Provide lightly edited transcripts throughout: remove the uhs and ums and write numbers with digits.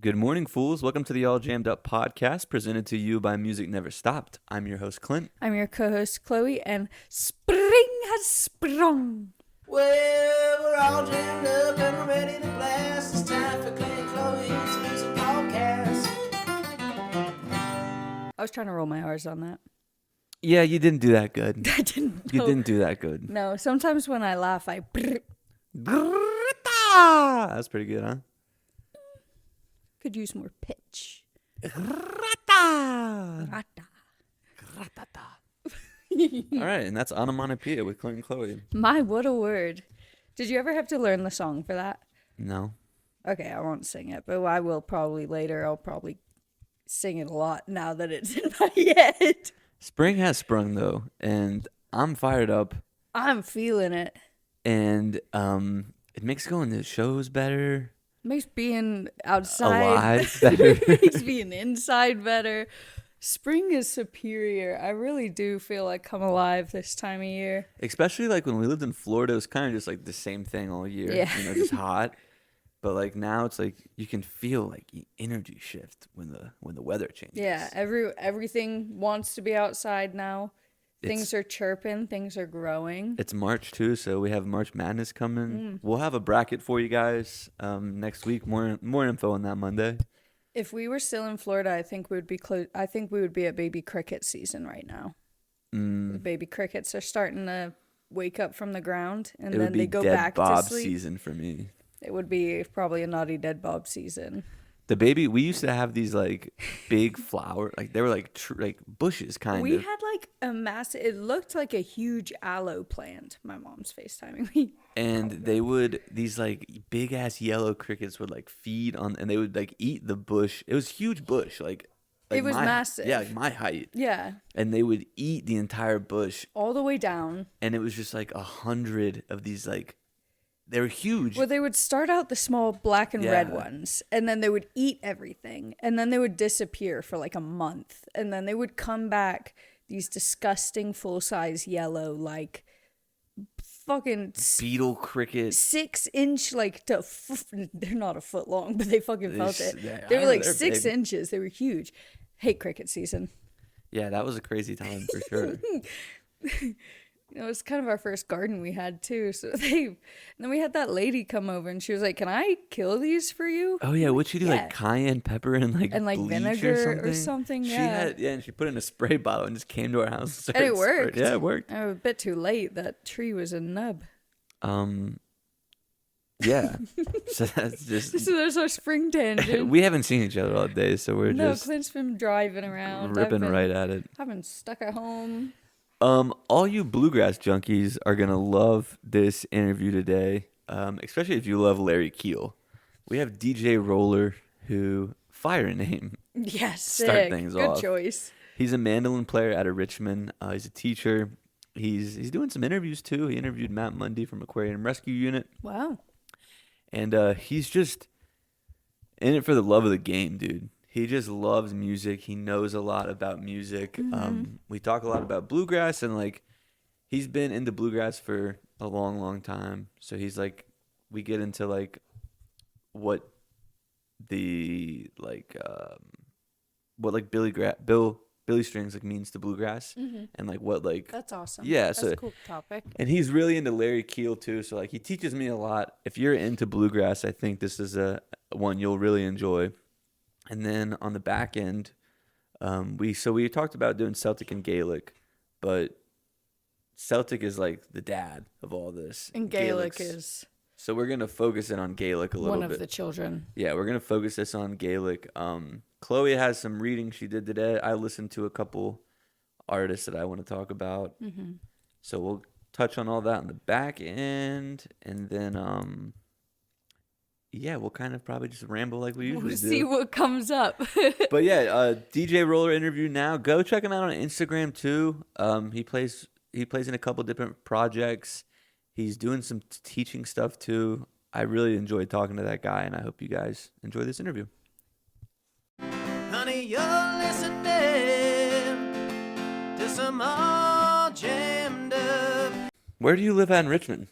Good morning, fools. Welcome to the All Jammed Up podcast presented to you by Music Never Stopped. I'm your host, Clint. I'm your co-host, Chloe, and spring has sprung. Well, we're all jammed up and we're ready to blast. It's time for Clint and Chloe's Music Podcast. I was trying to roll my R's on that. Yeah, you didn't do that good. I didn't. You No. didn't do that good. No, sometimes when I laugh, I... That's pretty good, huh? could use more pitch. All Rata. right, and that's onomatopoeia with Clint and Chloe. My, what a word. Did you ever have to learn the song for that? No. Okay, I won't sing it, but I will probably later. I'll probably sing it a lot now that it's in my head. Spring has sprung, though, and I'm fired up, I'm feeling it. and it makes going to shows better. Makes being outside Alive better. makes being inside better. Spring is superior. I really do feel like I'm alive this time of year. Especially like when we lived in Florida, it was kind of just like the same thing all year. Yeah. You know, just hot. But like now it's like you can feel like the energy shift when the weather changes. Yeah, everything wants to be outside now. Things are chirping, things are growing. It's March too, so we have March Madness coming. We'll have a bracket for you guys next week. More info on that Monday. If we were still in Florida, I think we would be I think we would be at baby cricket season right now. The baby crickets are starting to wake up from the ground, and It then would be they go dead back Bob to sleep. season for me. It would be probably a naughty dead Bob season. We used to have these like big flower, like they were like like bushes kind We of. had like a massive, it looked like a huge aloe plant. My mom's FaceTiming me. And these like big ass yellow crickets would like feed on, and they would like eat the bush. It was a huge bush, like It was massive. Yeah, like my height. Yeah, And they would eat the entire bush, all the way down. and it was just like 100 of these like, they were huge. Well, they would start out the small black and red Yeah. ones, and then they would eat everything, and then they would disappear for like a month, and then they would come back, these disgusting full-size yellow, like fucking Beetle cricket. 6-inch, like they're not a foot long, but they fucking felt it. Yeah, They I were know, like they're 6 big. inches. They were huge. Hate cricket season. Yeah, that was a crazy time for sure. You know, it was kind of our first garden we had too. So and then we had that lady come over, and she was like, "Can I kill these for you?" Oh yeah, what'd she do? Yeah. Like cayenne pepper and like bleach vinegar or something. She Yeah, and she put it in a spray bottle and just came to our house. and it started worked. Yeah, it worked. I was a bit too late. That tree was a nub. Yeah. So that's just. So there's our spring tangent. We haven't seen each other all day, so we're No, just Clint's been driving around. ripping right at it. I've been stuck at home. All you bluegrass junkies are gonna love this interview today, especially if you love Larry Keel. We have DJ Roller, who fire name. Yes, Start sick. things Good off. choice. He's a mandolin player out of Richmond. He's a teacher. He's doing some interviews too. He interviewed Matt Mundy from Aquarium Rescue Unit, Wow. and he's just in it for the love of the game, dude. He just loves music. He knows a lot about music. We talk a lot about bluegrass, and like he's been into bluegrass for a long, long time. So he's like, we get into like what the Billy strings like means to bluegrass, and like what like That's awesome. Yeah, That's so- a cool topic. and he's really into Larry Keel too. So like he teaches me a lot. If you're into bluegrass, I think this is a one you'll really enjoy. And then on the back end, we talked about doing Celtic and Gaelic, but Celtic is like the dad of all this. And Gaelic Gaelic's- is So we're gonna focus in on Gaelic a little one bit. of the children. Yeah, we're gonna focus this on Gaelic. Chloe has some reading she did today. I listened to a couple artists that I want to talk about. So we'll touch on all that on the back end, and then yeah, we'll kind of probably just ramble like we usually We'll do. see what comes up. But yeah, DJ Roller interview now. Go check him out on Instagram too. He plays in a couple different projects. He's doing some teaching stuff too. I really enjoyed talking to that guy, and I hope you guys enjoy this interview. Honey, you're listening to some all jammed up. Where do you live at in Richmond?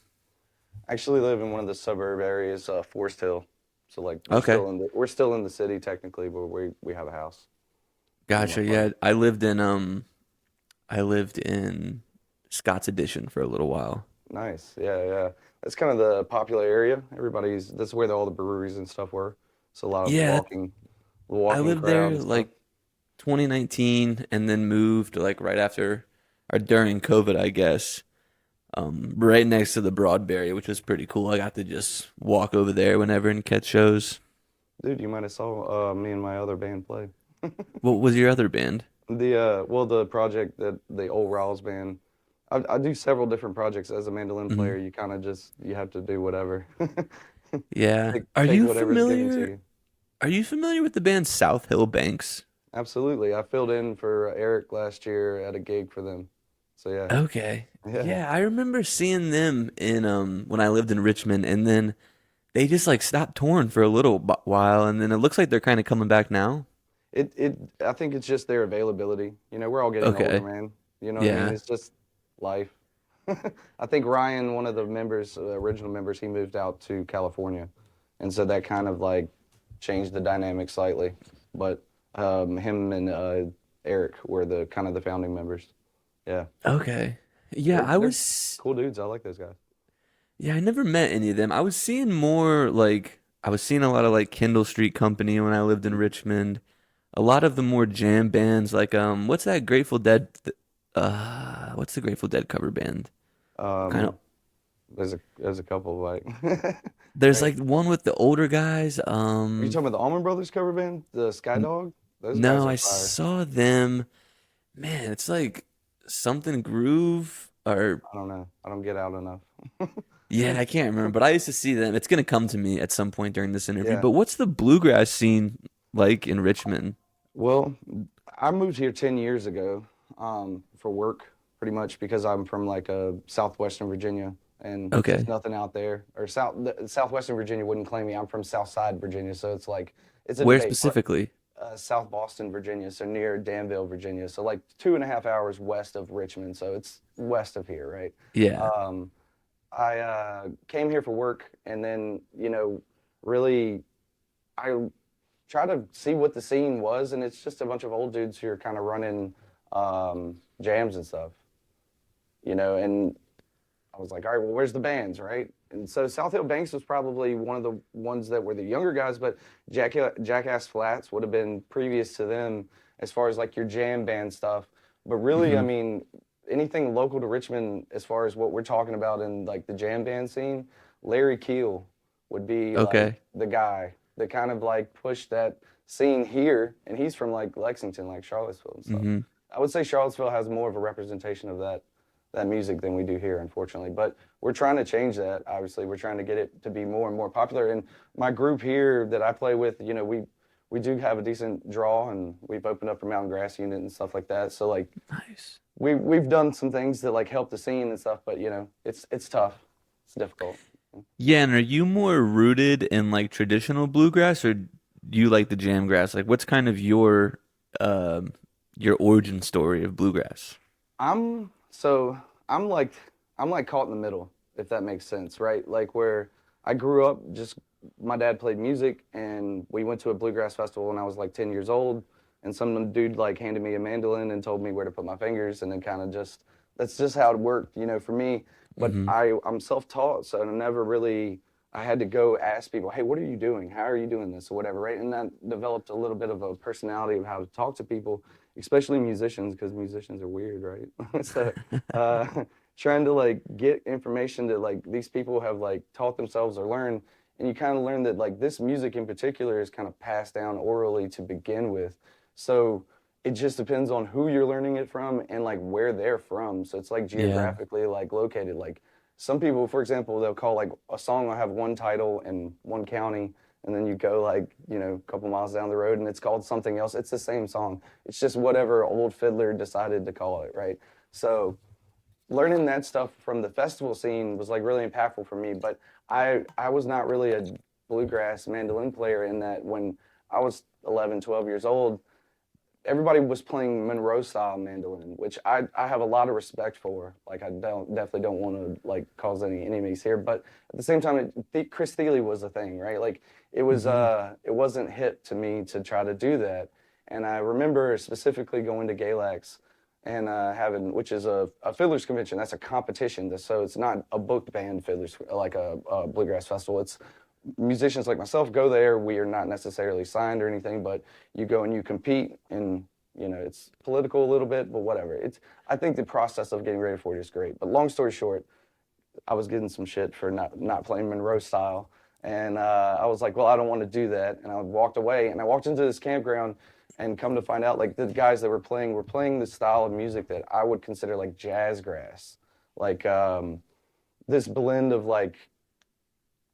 I actually live in one of the suburb areas, Forest Hill. So like Okay. we're still in the city technically, but we have a house. Me and my Gotcha. partner. Yeah, I lived in Scott's Addition for a little while. Nice. Yeah, yeah. That's kind of the popular area. That's where all the breweries and stuff were. So a lot of Yeah, I walking lived crowd there and stuff. like 2019 and then moved like right after or during COVID, I guess. Right next to the Broadberry, which was pretty cool. I got to just walk over there whenever and catch shows. Dude, you might have saw me and my other band play. What was your other band? The project that the old Rouse band. I do several different projects as a mandolin Hmm. player. You kind of just you have to do whatever. Yeah. Take whatever's given to you. Are you familiar with the band South Hill Banks? Absolutely. I filled in for Eric last year at a gig for them. So yeah. Okay. Yeah. Yeah, I remember seeing them in when I lived in Richmond, and then they just like stopped touring for a little while, and then it looks like they're kind of coming back now. I think it's just their availability. You know, we're all getting older, Okay. man. You know what I mean? Yeah. It's just life. I think Ryan, one of the members, original members, he moved out to California, and so that kind of like changed the dynamic slightly. But him and Eric were the kind of the founding members. Yeah, Okay. Yeah, they're cool dudes. I like those guys. yeah, I never met any of them. I was seeing more like I was seeing a lot of like Kendall Street Company when I lived in Richmond. A lot of the more jam bands like what's that Grateful Dead what's the Grateful Dead cover band? Kind of Um, there's a couple like. there's Are like one with the older guys. you talking about the Allman Brothers cover band, the Skydog? Those guys No, are I fire. saw them. Man, it's like something groove or I don't know. I don't get out enough. yeah, I can't remember, but I used to see them. It's gonna come to me at some point during this interview. Yeah. But what's the bluegrass scene like in Richmond? Well, I moved here 10 years ago for work, pretty much because I'm from like southwestern Virginia, and it's just Okay. nothing out there. Or southwestern Virginia wouldn't claim me. I'm from Southside Virginia, so it's like it's a Where debate. But specifically? South Boston, Virginia, so near Danville, Virginia, so like 2.5 hours west of Richmond, so it's west of here, right? Yeah. Um, I came here for work, and then really I try to see what the scene was, and it's just a bunch of old dudes who are kind of running jams and stuff, and I was like, all right, well, where's the bands, right? And so South Hill Banks was probably one of the ones that were the younger guys, but Jackass Flats would have been previous to them as far as like your jam band stuff. But really, I Hmm. mean, anything local to Richmond as far as what we're talking about in like the jam band scene, Larry Keel would be Okay. like the guy that kind of like pushed that scene here, and he's from like Lexington, like Charlottesville and stuff. Hmm. I would say Charlottesville has more of a representation of that music than we do here, unfortunately. But we're trying to change that. Obviously, we're trying to get it to be more and more popular. And my group here that I play with, we do have a decent draw, and we've opened up a mountain grass unit and stuff like that. So like Nice. we've done some things that like help the scene and stuff, but it's tough. It's difficult. Yeah, and are you more rooted in like traditional bluegrass or do you like the jam grass? Like what's kind of your origin story of bluegrass? I'm so I'm like caught in the middle, if that makes sense, right? Like where I grew up, just my dad played music, and we went to a bluegrass festival when I was like 10 years old, and some dude like handed me a mandolin and told me where to put my fingers, and then kind of just that's just how it worked, for me. But Hmm. I'm self-taught, so I never really I had to go ask people, hey, what are you doing? How are you doing this or whatever, right? And that developed a little bit of a personality of how to talk to people, especially musicians, because musicians are weird, right? So uh, trying to like get information that like these people have like taught themselves or learned, and you kind of learn that like this music in particular is kind of passed down orally to begin with. So it just depends on who you're learning it from and like where they're from. So it's like Yeah. geographically like located. Like some people, for example, they'll call like a song will have one title in one county, and then you go like a couple miles down the road and it's called something else. It's the same song. It's just whatever old fiddler decided to call it, right? So learning that stuff from the festival scene was like really impactful for me. But I was not really a bluegrass mandolin player in that when I was 11, 12 years old. everybody was playing Monroe style mandolin, which I have a lot of respect for. Like I definitely don't want to like cause any enemies here, but at the same time, Chris Thile was a thing, right? Like it wasn't hip to me to try to do that. And I remember specifically going to Galax and having, which is a fiddlers convention. That's a competition. So it's not a booked band fiddlers like a bluegrass festival. It's musicians like myself go there. We are not necessarily signed or anything, but you go and you compete, and it's political a little bit, but whatever. I think the process of getting ready for it is great. But long story short, I was getting some shit for not playing Monroe style, and I was like, well, I don't want to do that, and I walked away, and I walked into this campground, and come to find out, like the guys that were playing the style of music that I would consider like jazz grass, like this blend of like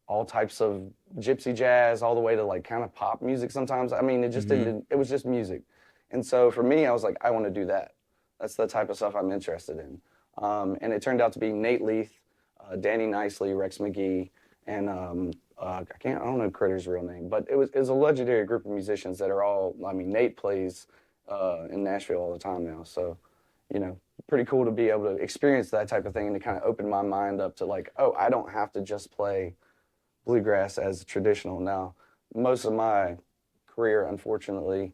all types of gypsy jazz all the way to like kind of pop music sometimes. I mean, it just didn't, it was just music. And so for me, I was like, I want to do that. That's the type of stuff I'm interested in. And it turned out to be Nate Leith, Danny Nicely, Rex McGee, and I don't know Critter's real name, but it was a legendary group of musicians that are all, I mean, Nate plays in Nashville all the time now. So, pretty cool to be able to experience that type of thing and to kind of open my mind up to like, oh, I don't have to just play bluegrass as traditional. Now, most of my career, unfortunately,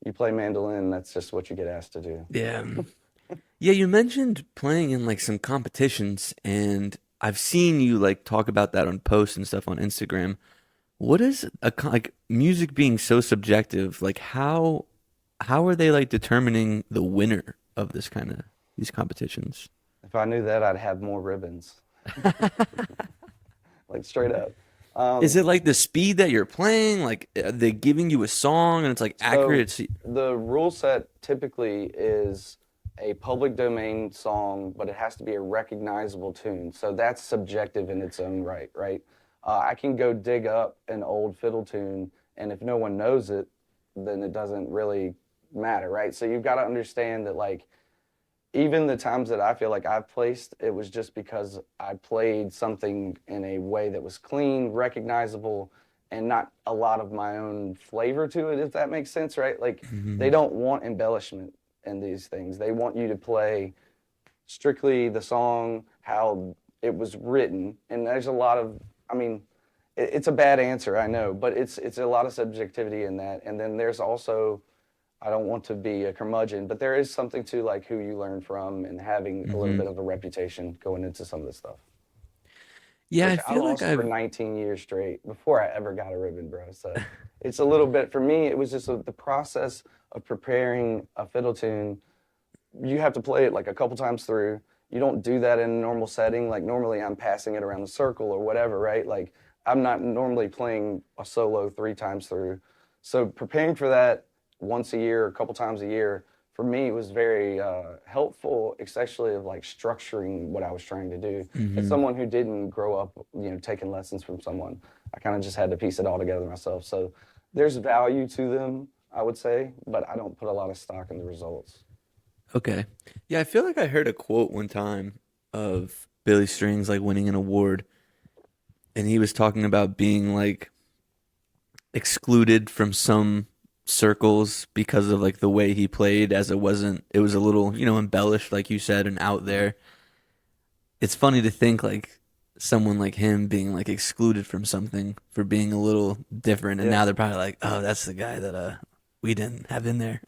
you play mandolin, that's just what you get asked to do. Yeah. Yeah, you mentioned playing in like some competitions, and I've seen you like talk about that on posts and stuff on Instagram. What is like music being so subjective? Like how are they like determining the winner of these competitions? If I knew that, I'd have more ribbons. Like straight up. Is it like the speed that you're playing? Like are they giving you a song and it's like accurate? So the rule set typically is a public domain song, but it has to be a recognizable tune. So that's subjective in its own right, right? I can go dig up an old fiddle tune, and if no one knows it, then it doesn't really matter, right? So you've got to understand that, like, even the times that I feel like I've placed, it was just because I played something in a way that was clean, recognizable, and not a lot of my own flavor to it, if that makes sense, right? Like, they don't want embellishment in these things. They want you to play strictly the song, how it was written. And there's a lot of, I mean, it's a bad answer, I know, but it's a lot of subjectivity in that. And then there's also, I don't want to be a curmudgeon, but there is something to like who you learn from and having a little bit of a reputation going into some of this stuff. Yeah, Which I feel lost like for 19 years straight before I ever got a ribbon, bro. So it's a little bit, for me, it was just the process of preparing a fiddle tune. You have to play it like a couple times through. You don't do that in a normal setting. Like normally I'm passing it around the circle or whatever, right? Like I'm not normally playing a solo 3 times through. So preparing for that once a year, a couple times a year, for me, it was very helpful, especially of like structuring what I was trying to do. As someone who didn't grow up, taking lessons from someone, I kind of just had to piece it all together myself. So there's value to them, I would say, but I don't put a lot of stock in the results. okay. Yeah, I feel like I heard a quote one time of Billy Strings like winning an award, and he was talking about being like excluded from some circles because of like the way he played, as it was a little, embellished, like you said, and out there. It's funny to think like someone like him being like excluded from something for being a little different, and now they're probably like, oh, that's the guy that we didn't have in there.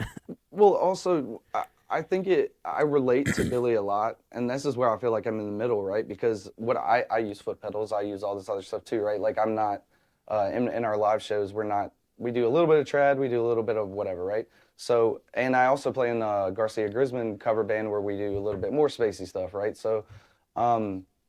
Well, also, I think I relate to Billy a lot, and this is where I feel like I'm in the middle, right? Because what I use foot pedals, I use all this other stuff too, right? Like I'm not, in our live shows, we do a little bit of trad, we do a little bit of whatever, right? So, and I also play in the Garcia Grisman cover band where we do a little bit more spacey stuff, right? So,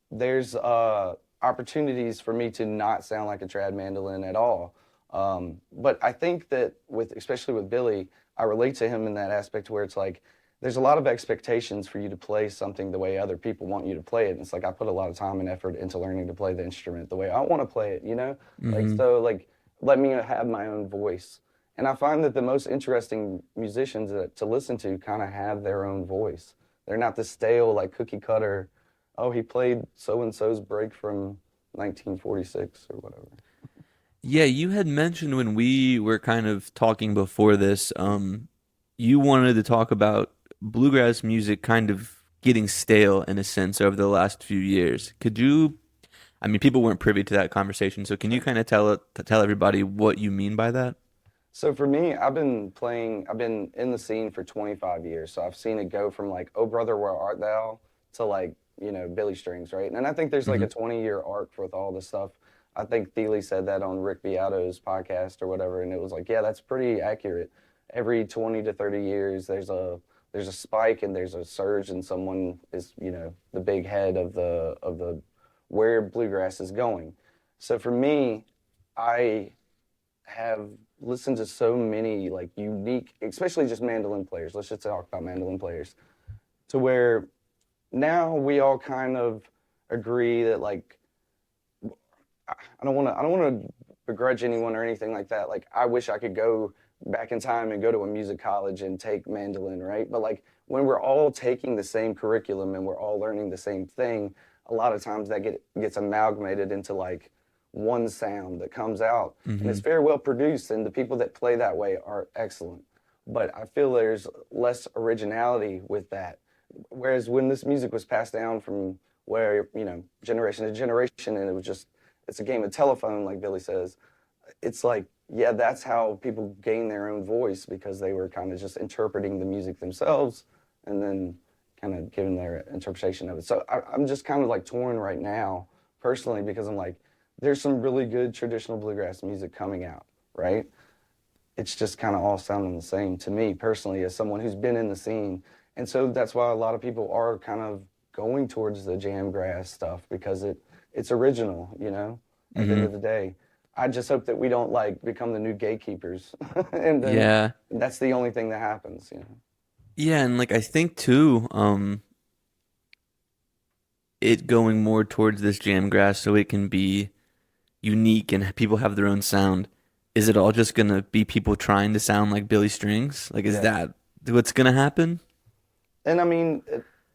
there's opportunities for me to not sound like a trad mandolin at all. But I think that especially with Billy, I relate to him in that aspect where it's like, there's a lot of expectations for you to play something the way other people want you to play it. And it's like, I put a lot of time and effort into learning to play the instrument the way I want to play it, Like, so like, let me have my own voice. And I find that the most interesting musicians to listen to kind of have their own voice. They're not the stale, like cookie cutter, oh, he played so-and-so's break from 1946 or whatever. Yeah, you had mentioned when we were kind of talking before this, you wanted to talk about bluegrass music kind of getting stale in a sense over the last few years. Could you, I mean, people weren't privy to that conversation, so can you kind of tell everybody what you mean by that? So for me, I've been in the scene for 25 years. So I've seen it go from like, Oh Brother, Where Art Thou, to like, Billy Strings, right? And I think there's like Hmm. a 20-year arc with all this stuff. I think Thiele said that on Rick Beato's podcast or whatever, and it was like, yeah, that's pretty accurate. Every 20 to 30 years, there's a spike and there's a surge, and someone is, the big head of the where bluegrass is going. So for me, I have listened to so many like unique, especially just mandolin players. Let's just talk about mandolin players, to where now we all kind of agree that like I don't want to begrudge anyone or anything like that. Like I wish I could go back in time and go to a music college and take mandolin, right? But like when we're all taking the same curriculum and we're all learning the same thing, a lot of times that gets amalgamated into like one sound that comes out, and it's Hmm. very well produced, and the people that play that way are excellent. But I feel there's less originality with that. Whereas when this music was passed down from where, generation to generation, and it was just, it's a game of telephone, like Billy says, it's like, yeah, that's how people gain their own voice because they were kind of just interpreting the music themselves and then kind of giving their interpretation of it. So I'm just kind of like torn right now, personally, because I'm like, there's some really good traditional bluegrass music coming out, right? It's just kind of all sounding the same to me personally, as someone who's been in the scene. And so that's why a lot of people are kind of going towards the jam grass stuff because it's original, at the end Hmm. of the day. I just hope that we don't like become the new gatekeepers and then Yeah. that's the only thing that happens. Yeah, and like I think too, it going more towards this jam grass so it can be unique and people have their own sound. Is it all just gonna be people trying to sound like Billy Strings? Like, is Yeah. that what's gonna happen? And I mean,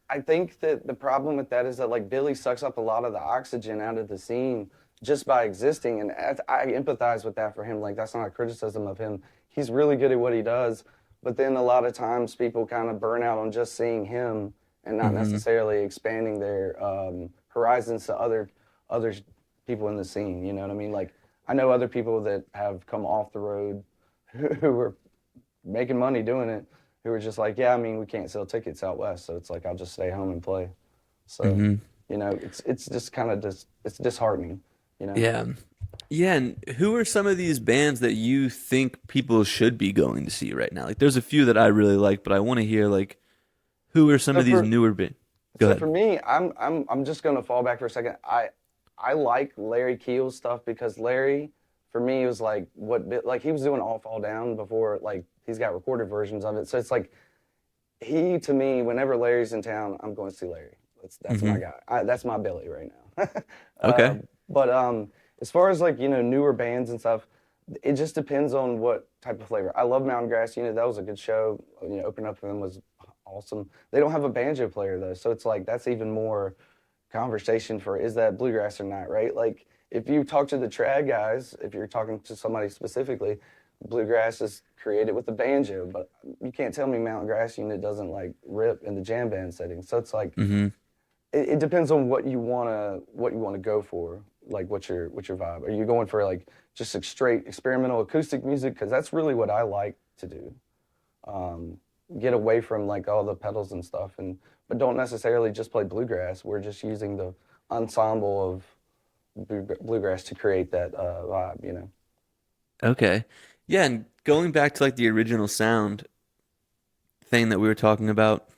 I think that the problem with that is that like Billy sucks up a lot of the oxygen out of the scene just by existing, and I empathize with that for him. Like that's not a criticism of him. He's really good at what he does, but then a lot of times people kind of burn out on just seeing him and not Hmm. necessarily expanding their horizons to other people in the scene. You know what I mean? Like I know other people that have come off the road who were making money doing it, who were just like, yeah, I mean, we can't sell tickets out west, so it's like I'll just stay home and play. So, Hmm. it's just kind of it's disheartening. Yeah. Yeah, and who are some of these bands that you think people should be going to see right now? Like, there's a few that I really like, but I want to hear like who are some So of these for newer bands? Go so for ahead. me, I'm just gonna fall back for a second. I like Larry Keel's stuff because Larry, for me, was like like he was doing All Fall Down before, like he's got recorded versions of it. So it's like he, to me, whenever Larry's in town, I'm going to see Larry. That's my Hmm. guy. That's my Billy right now. uh, Okay. but as far as like newer bands and stuff, it just depends on what type of flavor. I love Mountain Grass. That was a good show. Opening up for them was awesome. They don't have a banjo player though, so it's like that's even more conversation for is that bluegrass or not, right? Like if you talk to the trad guys, if you're talking to somebody specifically, bluegrass is created with the banjo, but you can't tell me mountain grass unit doesn't like rip in the jam band setting. So it's like Hmm. it depends on what you wanna go for. Like what's your vibe? Are you going for like just a straight experimental acoustic music? Because that's really what I like to do. Um, get away from like all the pedals and stuff, and but don't necessarily just play bluegrass. We're just using the ensemble of bluegrass to create that vibe. Okay. Yeah, and going back to like the original sound thing that we were talking about,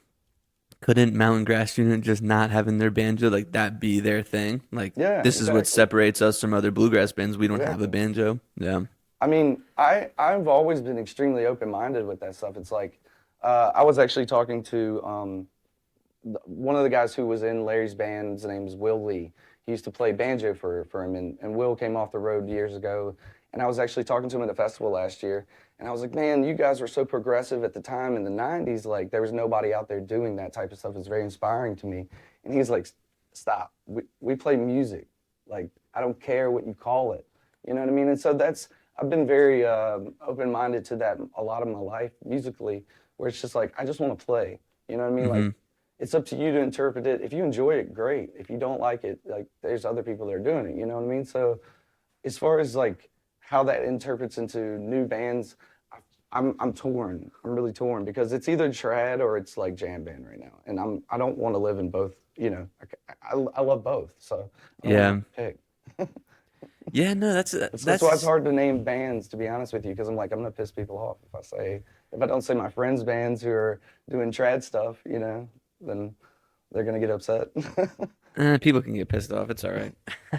couldn't Mountain Grass Unit just not having their banjo like that be their thing? Like Yeah, this is what exactly, separates us from other bluegrass bands. We don't have a exactly. banjo. Yeah. I mean, I've always been extremely open-minded with that stuff. It's like I was actually talking to one of the guys who was in Larry's band. His name is Will Lee. He used to play banjo for him, and Will came off the road years ago. And I was actually talking to him at a festival last year, and I was like, "Man, you guys were so progressive at the time in the '90s. Like, there was nobody out there doing that type of stuff. It's very inspiring to me." And he's like, "Stop. We play music. Like, I don't care what you call it. You know what I mean?" And so I've been very open-minded to that a lot of my life musically, where it's just like I just want to play. You know what I mean? Like Mm-hmm. it's up to you to interpret it. If you enjoy it, great. If you don't like it, like there's other people that are doing it. You know what I mean? So as far as like how that interprets into new bands, I'm torn. I'm really torn because it's either trad or it's like jam band right now, and I don't want to live in both. You know, I love both, so I don't Yeah. want to pick. Yeah, no, That's why it's hard to name bands, to be honest with you, because I'm like, I'm gonna piss people off if I don't say my friends' bands who are doing trad stuff, you know, then they're gonna get upset. people can get pissed off. It's all right.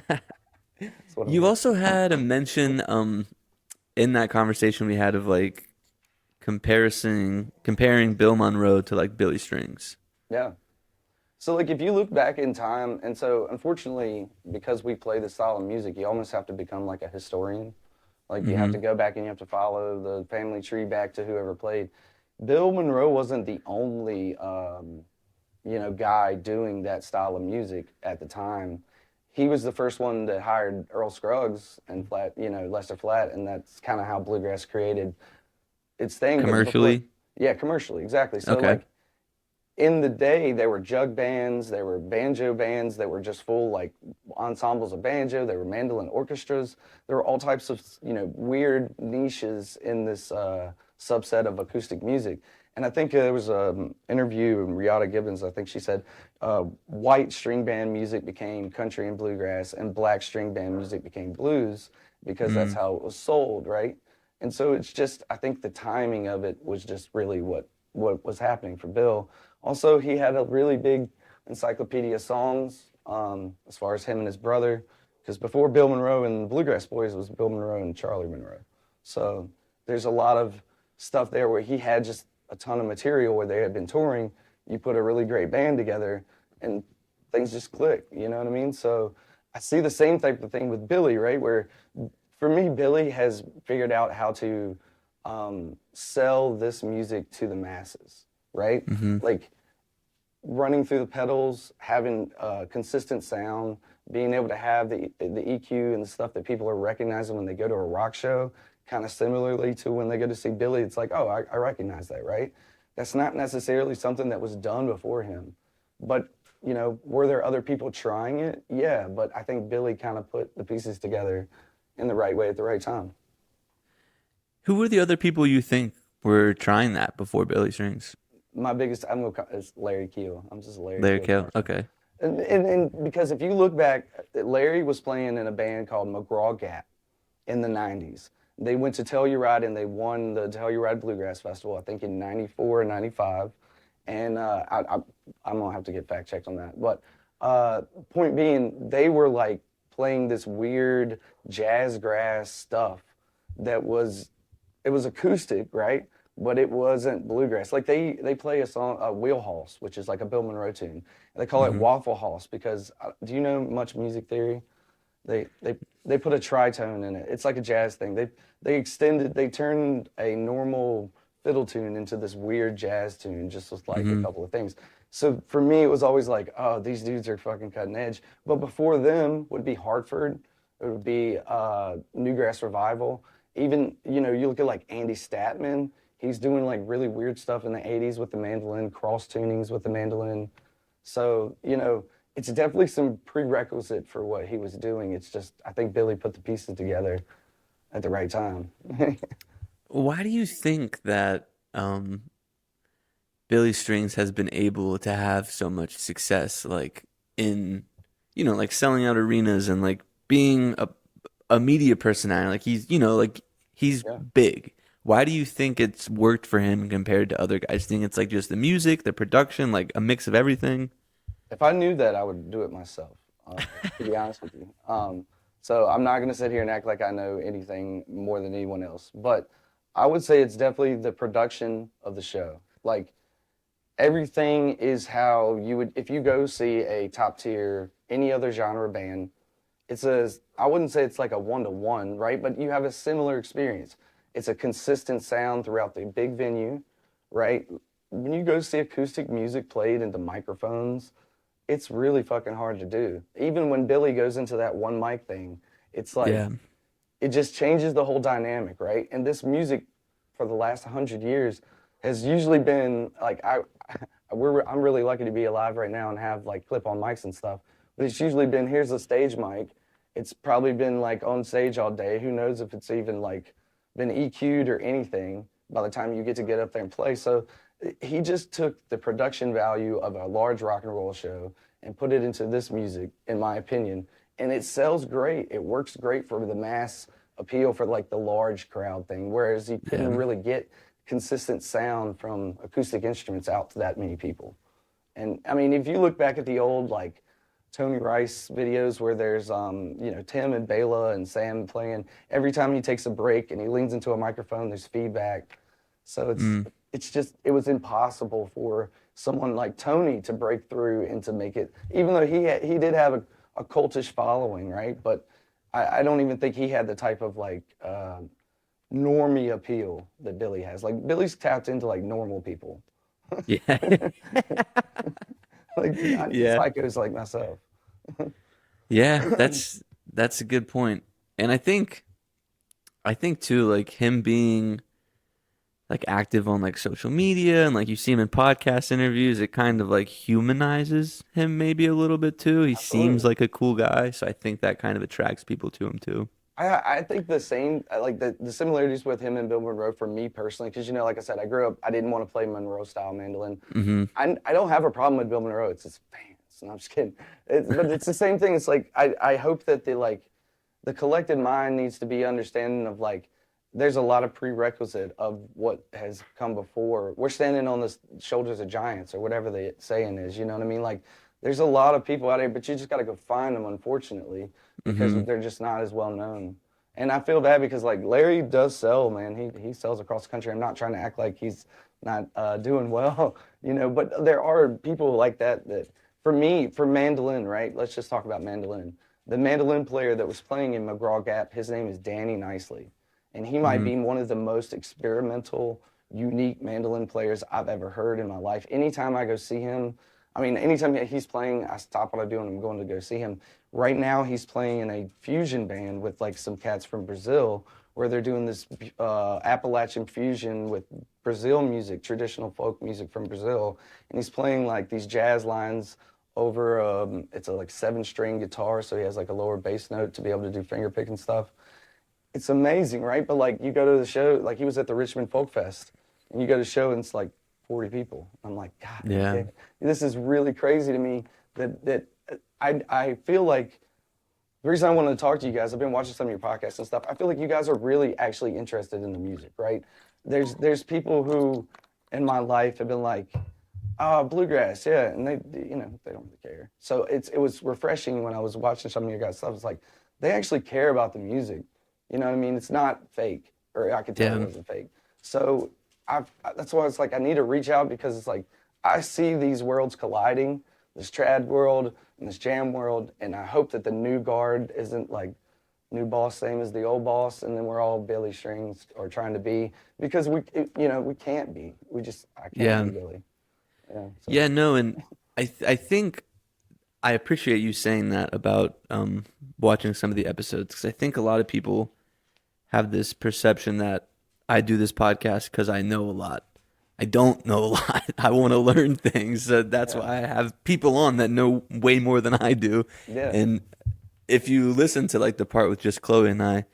That's what I You mean. also had a mention in that conversation we had of like comparing Bill Monroe to like Billy Strings. Yeah. So like if you look back in time, and so unfortunately, because we play this style of music, you almost have to become like a historian. Like you have Mm-hmm. to go back and you have to follow the family tree back to whoever played. Bill Monroe wasn't the only guy doing that style of music at the time. He was the first one that hired Earl Scruggs and Lester Flatt, and that's kind of how bluegrass created its thing. But before, Commercially. yeah, commercially, exactly. So Okay. like in the day, there were jug bands, there were banjo bands that were just full like ensembles of banjo. There were mandolin orchestras. There were all types of weird niches in this subset of acoustic music. And I think there was an interview in Riata Gibbons. I think she said white string band music became country and bluegrass, and black string band music became blues because that's Mm. how it was sold, right? And so it's just I think the timing of it was just really what was happening for Bill. Also, he had a really big encyclopedia of songs as far as him and his brother, because before Bill Monroe and the Bluegrass Boys it was Bill Monroe and Charlie Monroe. So there's a lot of stuff there where he had just a ton of material where they had been touring. You put a really great band together and things just click, you know what I mean? So I see the same type of thing with Billy, right? Where for me, Billy has figured out how to sell this music to the masses, right? Mm-hmm. Like running through the pedals, having consistent sound, being able to have the EQ and the stuff that people are recognizing when they go to a rock show, kind of similarly to when they go to see Billy, it's like, oh, I recognize that, right? That's not necessarily something that was done before him. But, were there other people trying it? Yeah, but I think Billy kind of put the pieces together in the right way at the right time. Who were the other people you think were trying that before Billy Strings? My biggest, is Larry Keel. I'm just a Larry Larry Keel Kale. person. Okay. And because if you look back, Larry was playing in a band called McGraw Gap in the 90s. They went to Telluride and they won the Telluride Bluegrass Festival, I think in 94 or 95. And I'm going to have to get fact checked on that. But point being, they were like playing this weird jazz grass stuff it was acoustic, right? But it wasn't bluegrass. Like they play a song, a wheelhouse, which is like a Bill Monroe tune. And they call it Mm-hmm. Waffle House because do you know much music theory? They they put a tritone in it. It's like a jazz thing. They turned a normal fiddle tune into this weird jazz tune just with like a Mm-hmm. couple of things. So for me, it was always like, oh, these dudes are fucking cutting edge. But before them would be Hartford. It would be Newgrass Revival. Even you look at like Andy Statman. He's doing like really weird stuff in the 80s with the mandolin, cross tunings with the mandolin. So, it's definitely some prerequisite for what he was doing. It's just, I think Billy put the pieces together at the right time. Why do you think that Billy Strings has been able to have so much success, like in, like selling out arenas and like being a media personality? Like he's Yeah. big. Why do you think it's worked for him compared to other guys? Think it's like just the music, the production, like a mix of everything? If I knew that, I would do it myself, to be honest with you. So I'm not going to sit here and act like I know anything more than anyone else. But I would say it's definitely the production of the show. Like, everything is how you would, if you go see a top tier, any other genre band, I wouldn't say it's like a one-to-one, right? But you have a similar experience. It's a consistent sound throughout the big venue, right? When you go see acoustic music played into microphones, it's really fucking hard to do. Even when Billy goes into that one mic thing, it's like Yeah. it just changes the whole dynamic, right? And this music for the last 100 years has usually been like, I'm really lucky to be alive right now and have like clip-on mics and stuff, but it's usually been, here's a stage mic. It's probably been like on stage all day. Who knows if it's even like been EQ'd or anything by the time you get up there and play. So he just took the production value of a large rock and roll show and put it into this music, in my opinion. And it sells great. It works great for the mass appeal for like the large crowd thing, whereas you couldn't really get consistent sound from acoustic instruments out to that many people. And I mean, if you look back at the old like Tony Rice videos where there's Tim and Bela and Sam playing, every time he takes a break and he leans into a microphone, there's feedback. So it was impossible for someone like Tony to break through and to make it, even though he did have a cultish following, right? But I don't even think he had the type of like normie appeal that Billy has. Like Billy's tapped into like normal people. Yeah. Like psychos like myself. Yeah, that's a good point. And I think too, like him being like active on like social media and like you see him in podcast interviews, it kind of like humanizes him maybe a little bit too. He seems like a cool guy, so I think that kind of attracts people to him too. I think the same, like the similarities with him and Bill Monroe for me personally, because like I said, I grew up, I didn't want to play Monroe style mandolin. I don't have a problem with Bill Monroe. It's his fans. No, I'm just kidding. But it's the same thing. It's like I hope that the collected mind needs to be understanding of like there's a lot of prerequisite of what has come before. We're standing on the shoulders of giants or whatever the saying is. You know what I mean? Like there's a lot of people out there, but you just got to go find them, unfortunately, because they're just not as well known. And I feel bad because like Larry does sell, man. He sells across the country. I'm not trying to act like he's not doing well, but there are people like that for me, for mandolin, right? Let's just talk about mandolin. The mandolin player that was playing in McGraw Gap, his name is Danny Nicely. And he might be one of the most experimental, unique mandolin players I've ever heard in my life. Anytime I go see him, anytime he's playing, I stop what I'm doing, I'm going to go see him. Right now, he's playing in a fusion band with like some cats from Brazil, where they're doing this Appalachian fusion with Brazil music, traditional folk music from Brazil. And he's playing like these jazz lines over, it's a like 7-string guitar, so he has like a lower bass note to be able to do finger picking stuff. It's amazing, right? But like you go to the show, like he was at the Richmond Folk Fest, and you go to the show and it's like 40 people. I'm like, God, okay, this is really crazy to me that I feel like the reason I wanted to talk to you guys, I've been watching some of your podcasts and stuff. I feel like you guys are really actually interested in the music, right? There's people who in my life have been like, bluegrass, yeah, and they don't really care. So it was refreshing when I was watching some of your guys' stuff. It's like they actually care about the music. You know what I mean? It's not fake, or I could tell it wasn't fake. So that's why it's like I need to reach out, because it's like I see these worlds colliding, this trad world and this jam world, and I hope that the new guard isn't like new boss same as the old boss, and then we're all Billy Strings or trying to be, because we can't be. I can't be Billy. Yeah. So. Yeah, no, and I think I appreciate you saying that about watching some of the episodes, because I think a lot of people have this perception that I do this podcast because I know a lot. I don't know a lot. I want to learn things. So that's why I have people on that know way more than I do. Yeah. And if you listen to like the part with just Chloe and I,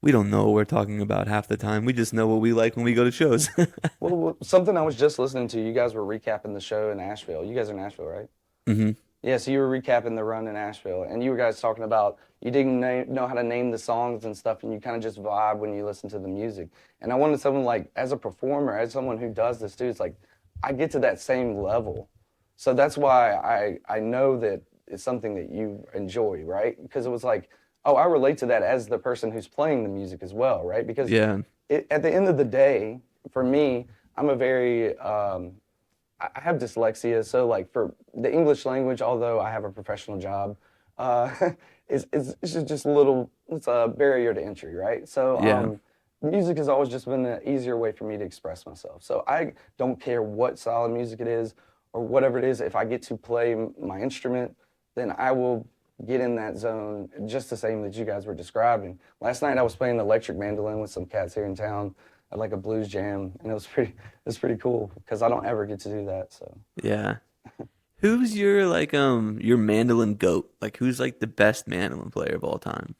we don't know what we're talking about half the time. We just know what we like when we go to shows. Well, something I was just listening to, you guys were recapping the show in Asheville. You guys are in Asheville, right? Mm-hmm. Yeah, so you were recapping the run in Asheville, and you guys talking about you didn't know how to name the songs and stuff, and you kind of just vibe when you listen to the music. And I wanted someone like, as a performer, as someone who does this too, it's like, I get to that same level. So that's why I know that it's something that you enjoy, right? Because it was like, oh, I relate to that as the person who's playing the music as well, right? Because at the end of the day, for me, I'm a very... I have dyslexia, so like for the English language, although I have a professional job, it's just a little, it's a barrier to entry, right? So music has always just been an easier way for me to express myself. So I don't care what style of music it is or whatever it is. If I get to play my instrument, then I will get in that zone, just the same that you guys were describing. Last night I was playing electric mandolin with some cats here in town at like a blues jam, and it was pretty cool because I don't ever get to do that. So Yeah. Who's your like your mandolin goat? Like who's like the best mandolin player of all time?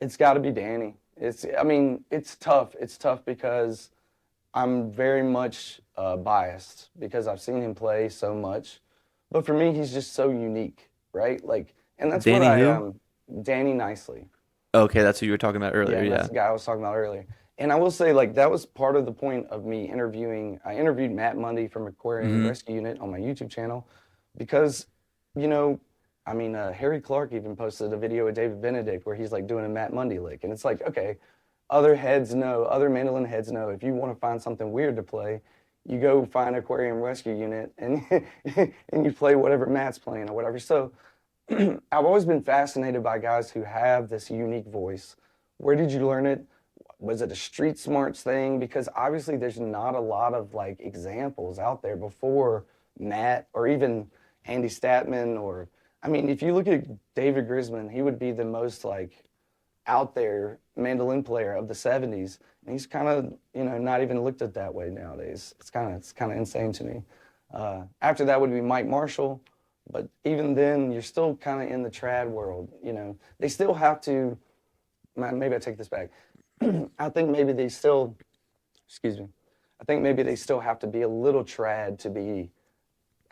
it's got to be Danny. I mean, it's tough. It's tough because I'm very much biased because I've seen him play so much. But for me, he's just so unique, right? Like, and that's what Danny I who? Danny Nicely. Okay, that's who you were talking about Yeah, earlier. and that's Yeah. the guy I was talking about earlier. And I will say, like, that was part of the point of me interviewing. I interviewed Matt Mundy from Aquarium Hmm. Rescue Unit on my YouTube channel because, you know, I mean, Harry Clark even posted a video of David Benedict where he's like doing a Matt Mundy lick. And it's like, okay, other mandolin heads know if you want to find something weird to play, you go find Aquarium Rescue Unit and and you play whatever Matt's playing or whatever. So I've always been fascinated by guys who have this unique voice. Where did you learn it? Was it a street smarts thing? Because obviously there's not a lot of like examples out there before Matt or even Andy Statman or I mean, if you look at David Grisman, he would be the most like out there mandolin player of the 70s. And he's kind of, not even looked at that way nowadays. It's kind of insane to me. After that would be Mike Marshall. But even then, you're still kind of in the trad world. They still have to, maybe I take this back. I think maybe they still, excuse me, I think maybe they still have to be a little trad to be,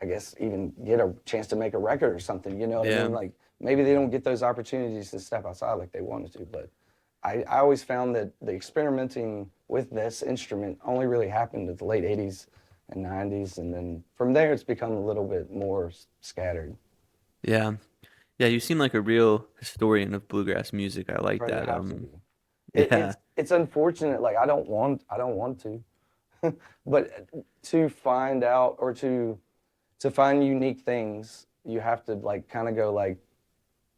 I guess, even get a chance to make a record or something, you know what I mean? Like, maybe they don't get those opportunities to step outside like they wanted to, but I always found that the experimenting with this instrument only really happened at the late 80s and 90s, and then from there it's become a little bit more scattered. Yeah. Yeah, you seem like a real historian of bluegrass music. I like Right, you that. have to be. Yeah. It's unfortunate, like I don't want to, but to find out or to find unique things, you have to like kind of go like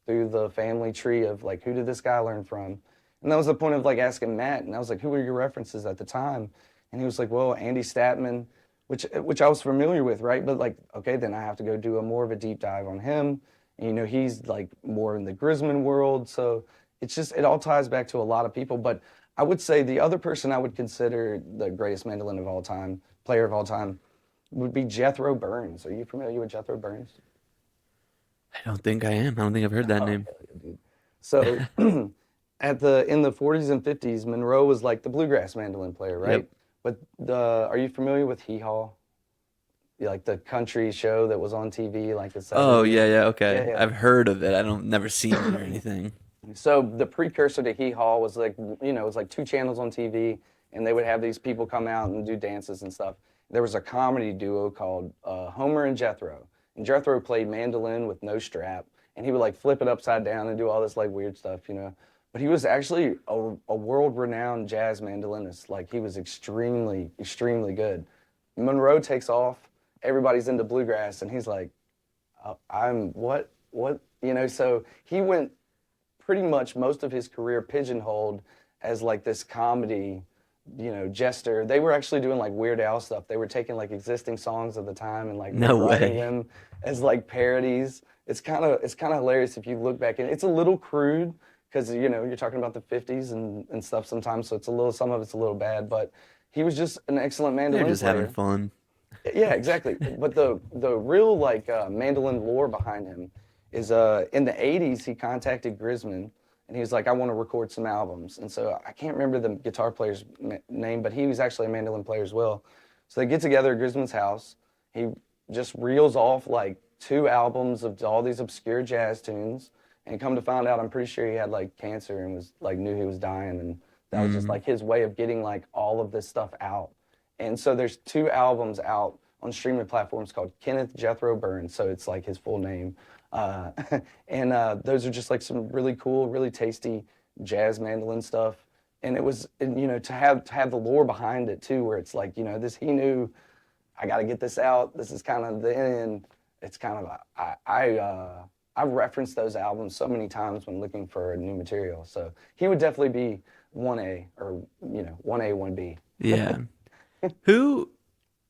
through the family tree of like who did this guy learn from, and that was the point of like asking Matt, and I was like, who were your references at the time, and he was like, well, Andy Statman, which I was familiar with, right? But like, okay, then I have to go do a more of a deep dive on him, and he's like more in the Grisman world, so it all ties back to a lot of people. But I would say the other person I would consider the greatest mandolin of all time, player of all time, would be Jethro Burns. Are you familiar with Jethro Burns? I don't think I am. I don't think I've heard that name. So in the 40s and 50s, Monroe was like the bluegrass mandolin player, right? Yep. But are you familiar with Hee Haw? Yeah, like the country show that was on TV, like the 70s? Oh, yeah, okay. Yeah. I've heard of it. I don't never seen it or anything. So the precursor to Hee Haw was like, it was like two channels on TV, and they would have these people come out and do dances and stuff. There was a comedy duo called Homer and Jethro. And Jethro played mandolin with no strap, and he would like flip it upside down and do all this like weird stuff, But he was actually a world-renowned jazz mandolinist. Like he was extremely, extremely good. Monroe takes off, everybody's into bluegrass, and he's like, I'm what? So he went pretty much most of his career pigeonholed as like this comedy, jester. They were actually doing like Weird Al stuff. They were taking like existing songs of the time and like No writing way. them as like parodies. It's kind of hilarious if you look back, and it's a little crude because you're talking about the 50s and stuff sometimes, so some of it's a little bad, but he was just an excellent They're mandolin just player. having fun. Yeah, exactly. But the real like mandolin lore behind him is in the 80s he contacted Grisman and he was like, I want to record some albums. And so I can't remember the guitar player's name, but he was actually a mandolin player as well. So they get together at Grisman's house. He just reels off like 2 albums of all these obscure jazz tunes. And come to find out, I'm pretty sure he had like cancer and was like knew he was dying, and that was just like his way of getting like all of this stuff out. And so there's 2 albums out on streaming platforms called Kenneth Jethro Burns, so it's like his full name. And those are just like some really cool, really tasty jazz mandolin stuff. And it was, to have the lore behind it too, where it's like, he knew I got to get this out. This is kind of the end. It's kind of, I've referenced those albums so many times when looking for new material. So he would definitely be 1A or, 1A, 1B. Yeah. Who,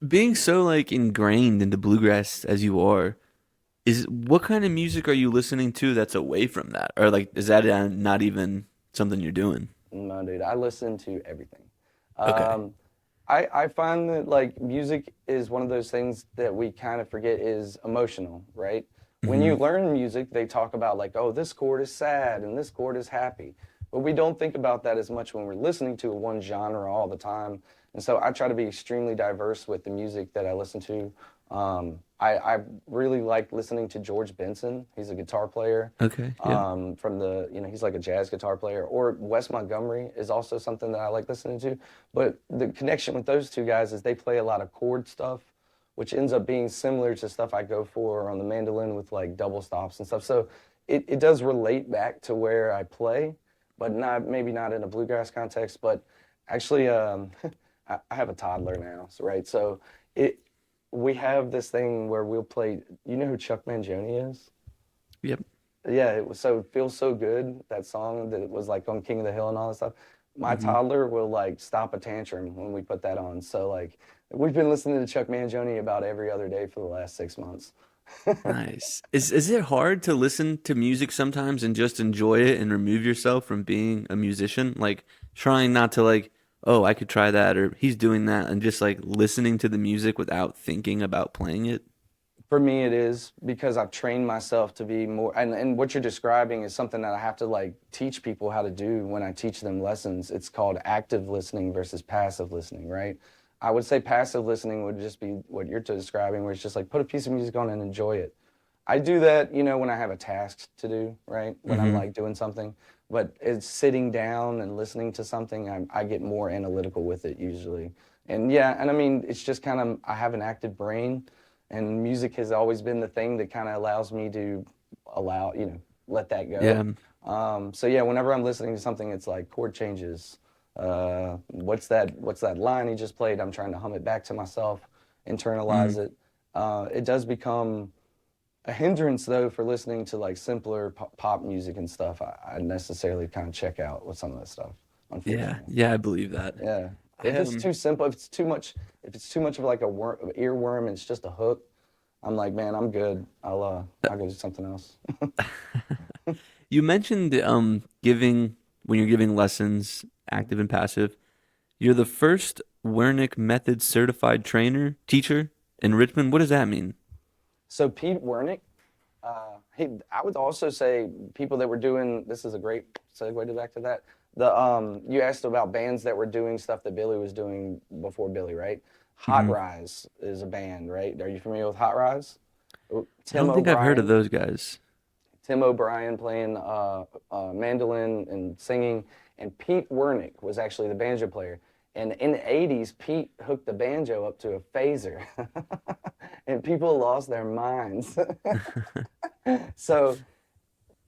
being so like ingrained into bluegrass as you are, What kind of music are you listening to that's away from that? Or like, is that not even something you're doing? No, dude, I listen to everything. Okay. Um, I find that like music is one of those things that we kind of forget is emotional, right? When Hmm. you learn music, they talk about like, oh, this chord is sad and this chord is happy. But we don't think about that as much when we're listening to one genre all the time. And so I try to be extremely diverse with the music that I listen to. I really like listening to George Benson. He's a guitar player Okay. Yeah. from he's like a jazz guitar player. Or Wes Montgomery is also something that I like listening to. But the connection with those two guys is they play a lot of chord stuff, which ends up being similar to stuff I go for on the mandolin with like double stops and stuff. So it does relate back to where I play, but maybe not in a bluegrass context. But actually, I have a toddler now, right? So it we have this thing where we'll play. You know who Chuck Mangione is? Yep. Yeah, it was so feels so good, that song that it was like on King of the Hill and all that stuff. My Hmm. toddler will like stop a tantrum when we put that on. So like we've been listening to Chuck Mangione about every other day for the last 6 months. Nice. Is it hard to listen to music sometimes and just enjoy it and remove yourself from being a musician? Like trying not to like, oh, I could try that or he's doing that and just like listening to the music without thinking about playing it? For me, it is because I've trained myself to be more, and what you're describing is something that I have to like teach people how to do when I teach them lessons. It's called active listening versus passive listening, right? I would say passive listening would just be what you're describing, where it's just like put a piece of music on and enjoy it. I do that, when I have a task to do, right? When I'm Hmm. like doing something, but it's sitting down and listening to something, I get more analytical with it usually. And yeah, and I mean, it's just kind of, I have an active brain and music has always been the thing that kind of allows me to let that go. Yeah. So yeah, whenever I'm listening to something, it's like chord changes. What's that line he just played? I'm trying to hum it back to myself, internalize Mm. it. It does become a hindrance though for listening to like simpler pop music and stuff. I necessarily kind of check out with some of that stuff, Yeah. unfortunately. Yeah, I believe that. Yeah. If I it's too simple, if it's too much of like a earworm and it's just a hook, I'm like, man, I'm good. I'll go do something else. You mentioned giving when you're giving lessons, active and passive. You're the first Wernick method certified teacher in Richmond. What does that mean? So Pete Wernick, I would also say people that were doing this is a great segue to back to that. You asked about bands that were doing stuff that Billy was doing before Billy, right? Hot Hmm. Rise is a band, right? Are you familiar with Hot Rise? I Tim don't think I've heard of O'Brien. those guys. Tim O'Brien playing mandolin and singing, and Pete Wernick was actually the banjo player. And in the 80s, Pete hooked the banjo up to a phaser, and people lost their minds. So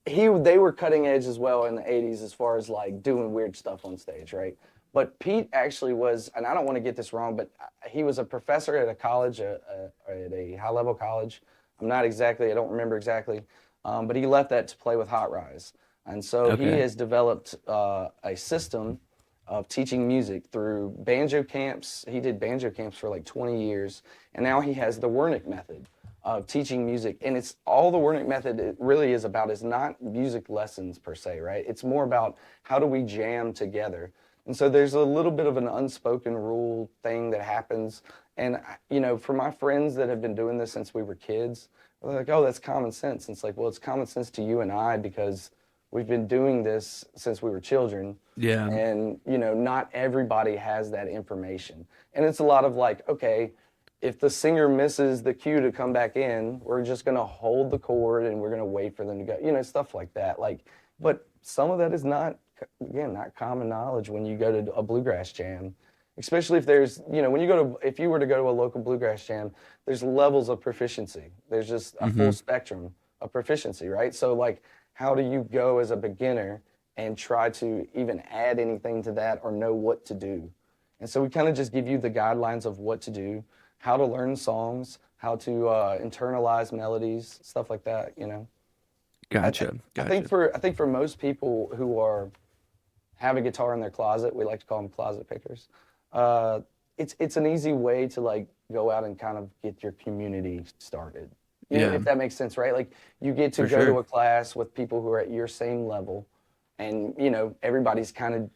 they were cutting edge as well in the 80s as far as like doing weird stuff on stage, right? But Pete actually was, and I don't want to get this wrong, but he was a professor at a college, at a high level college. I don't remember exactly, but he left that to play with Hot Rise. And so he Okay. has developed a system of teaching music through banjo camps. He did banjo camps for like 20 years, and now he has the Wernick method of teaching music. And it's all the Wernick method it really is about is not music lessons per se, right? It's more about how do we jam together. And so there's a little bit of an unspoken rule thing that happens. And, for my friends that have been doing this since we were kids, they're like, oh, that's common sense. And it's like, well, it's common sense to you and I because we've been doing this since we were children. Yeah. And, not everybody has that information. And it's a lot of like, okay, if the singer misses the cue to come back in, we're just going to hold the chord and we're going to wait for them to go, stuff like that. Like, but some of that is not, again, not common knowledge when you go to a bluegrass jam, especially if there's, if you were to go to a local bluegrass jam, there's levels of proficiency. There's just a full Hmm. spectrum of proficiency, right? So like, how do you go as a beginner and try to even add anything to that or know what to do? And so we kind of just give you the guidelines of what to do, how to learn songs, how to internalize melodies, stuff like that. I, th- Gotcha. Gotcha. I think for most people who have a guitar in their closet, we like to call them closet pickers. Uh, it's an easy way to like go out and kind of get your community started. If that makes sense, right? Like you get to go to a class with people who are at your same level, and everybody's kind of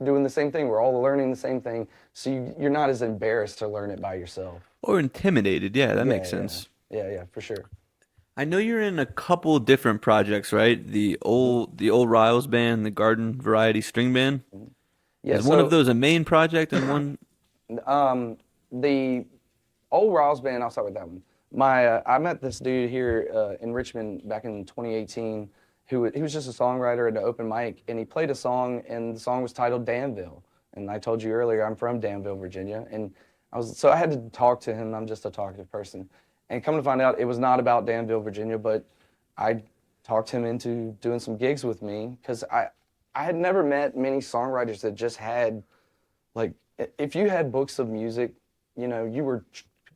doing the same thing. We're all learning the same thing, so you're not as embarrassed to learn it by yourself. Or intimidated. Yeah, that makes Yeah, sense. yeah, for sure. I know you're in a couple different projects, right? The old Riles band, the Garden Variety String Band. Yeah, Is one of so those a main project and one? the old Riles band, I'll start with that one. I met this dude here in Richmond back in 2018 he was just a songwriter at an open mic, and he played a song, and the song was titled Danville. And I told you earlier, I'm from Danville, Virginia, and I had to talk to him. I'm just a talkative person. And come to find out, it was not about Danville, Virginia, but I talked him into doing some gigs with me, because I had never met many songwriters that just had, like, if you had books of music, you were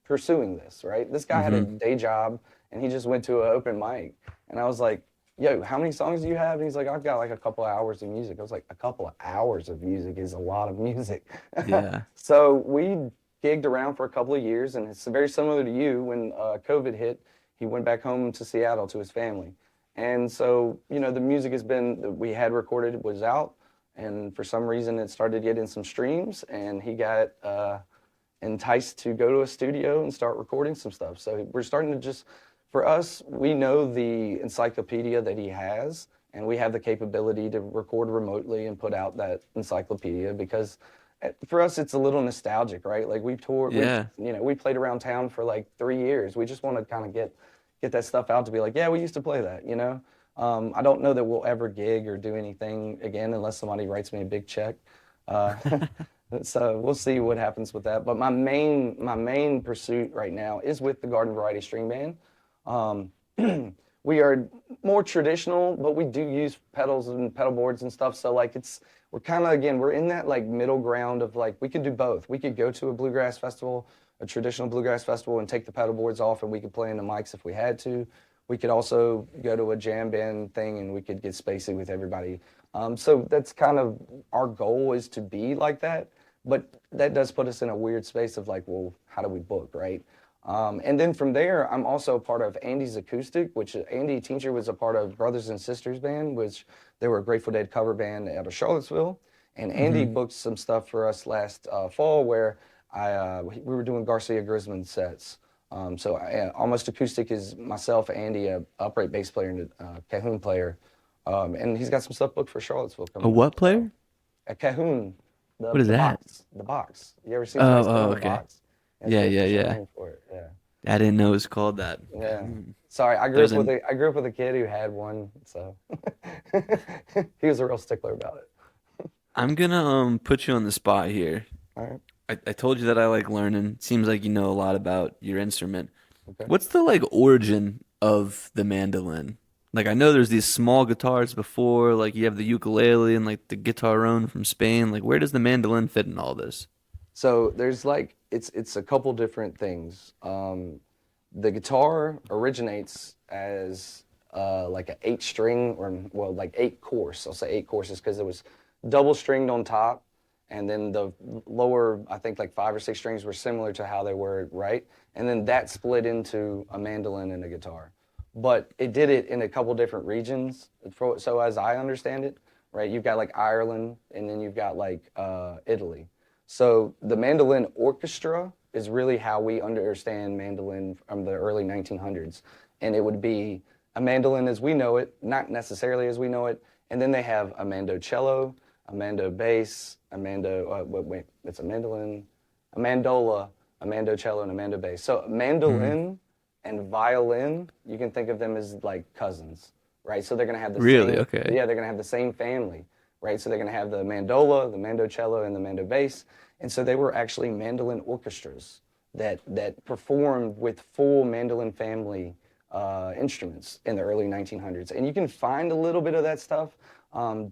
pursuing this, right? This guy had a day job, and he just went to an open mic. And I was like, yo, how many songs do you have? And he's like, I've got like a couple of hours of music. I was like, a couple of hours of music is a lot of music. Yeah. So we gigged around for a couple of years, and it's very similar to you. When COVID hit, he went back home to Seattle to his family. And so, the music that we had recorded was out, and for some reason it started getting some streams, and he got enticed to go to a studio and start recording some stuff. So we're starting to for us, we know the encyclopedia that he has, and we have the capability to record remotely and put out that encyclopedia, because for us, it's a little nostalgic, right? Like we toured, we played around town for like 3 years. We just want to kind of get that stuff out to be like, yeah, we used to play that, I don't know that we'll ever gig or do anything again unless somebody writes me a big check. So we'll see what happens with that. But my main pursuit right now is with the Garden Variety String Band. We are more traditional, but we do use pedals and pedal boards and stuff. So like we're kind of, again, we're in that like middle ground of like, we could do both. We could go to a bluegrass festival, a traditional bluegrass festival, and take the pedal boards off, and we could play in the mics if we had to. We could also go to a jam band thing, and we could get spacey with everybody. So that's kind of our goal, is to be like that. But that does put us in a weird space of like, well, how do we book, right? And then from there, I'm also a part of Andy's Acoustic, which Andy Teacher was a part of Brothers and Sisters Band, which they were a Grateful Dead cover band out of Charlottesville. And Andy booked some stuff for us last fall, where we were doing Garcia Grisman sets. So Almost Acoustic is myself, Andy, a upright bass player, and a cajon player. And he's got some stuff booked for Charlottesville coming A up. what player? A cajon. What is that? The box. You ever seen somebody play okay. the box? Yeah. For it. Yeah. I didn't know it was called that. Yeah. Sorry, I grew up with a kid who had one, so he was a real stickler about it. I'm gonna put you on the spot here. All right. I told you that I like learning. Seems like you know a lot about your instrument. Okay. What's the like origin of the mandolin? Like I know there's these small guitars before, like you have the ukulele and like the guitarrón from Spain. Like where does the mandolin fit in all this? So there's like it's a couple different things. The guitar originates as like an 8-string, or like 8 course. I'll say 8 courses because it was double stringed on top, and then the lower, I think like 5 or 6 strings were similar to how they were, right? And then that split into a mandolin and a guitar. But it did it in a couple different regions. So as I understand it, right, you've got like Ireland, and then you've got like Italy. So the mandolin orchestra is really how we understand mandolin from the early 1900s. And it would be a mandolin as we know it, not necessarily as we know it. And then they have a mandocello, a mando bass, it's a mandolin, a mandola, a mandocello, and a mando bass. So mandolin and violin, you can think of them as like cousins, right? So they're going to have the Really? same, Okay. Yeah, they're going to have the same family, right? So they're going to have the mandola, the mandocello, and the mando bass. And so they were actually mandolin orchestras that performed with full mandolin family instruments in the early 1900s. And you can find a little bit of that stuff.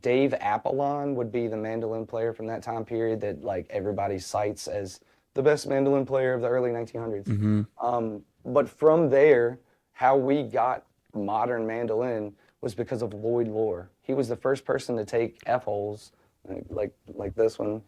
Dave Apollon would be the mandolin player from that time period that like everybody cites as the best mandolin player of the early 1900s. But from there, how we got modern mandolin was because of Lloyd Lowe. He was the first person to take F-holes, like this one,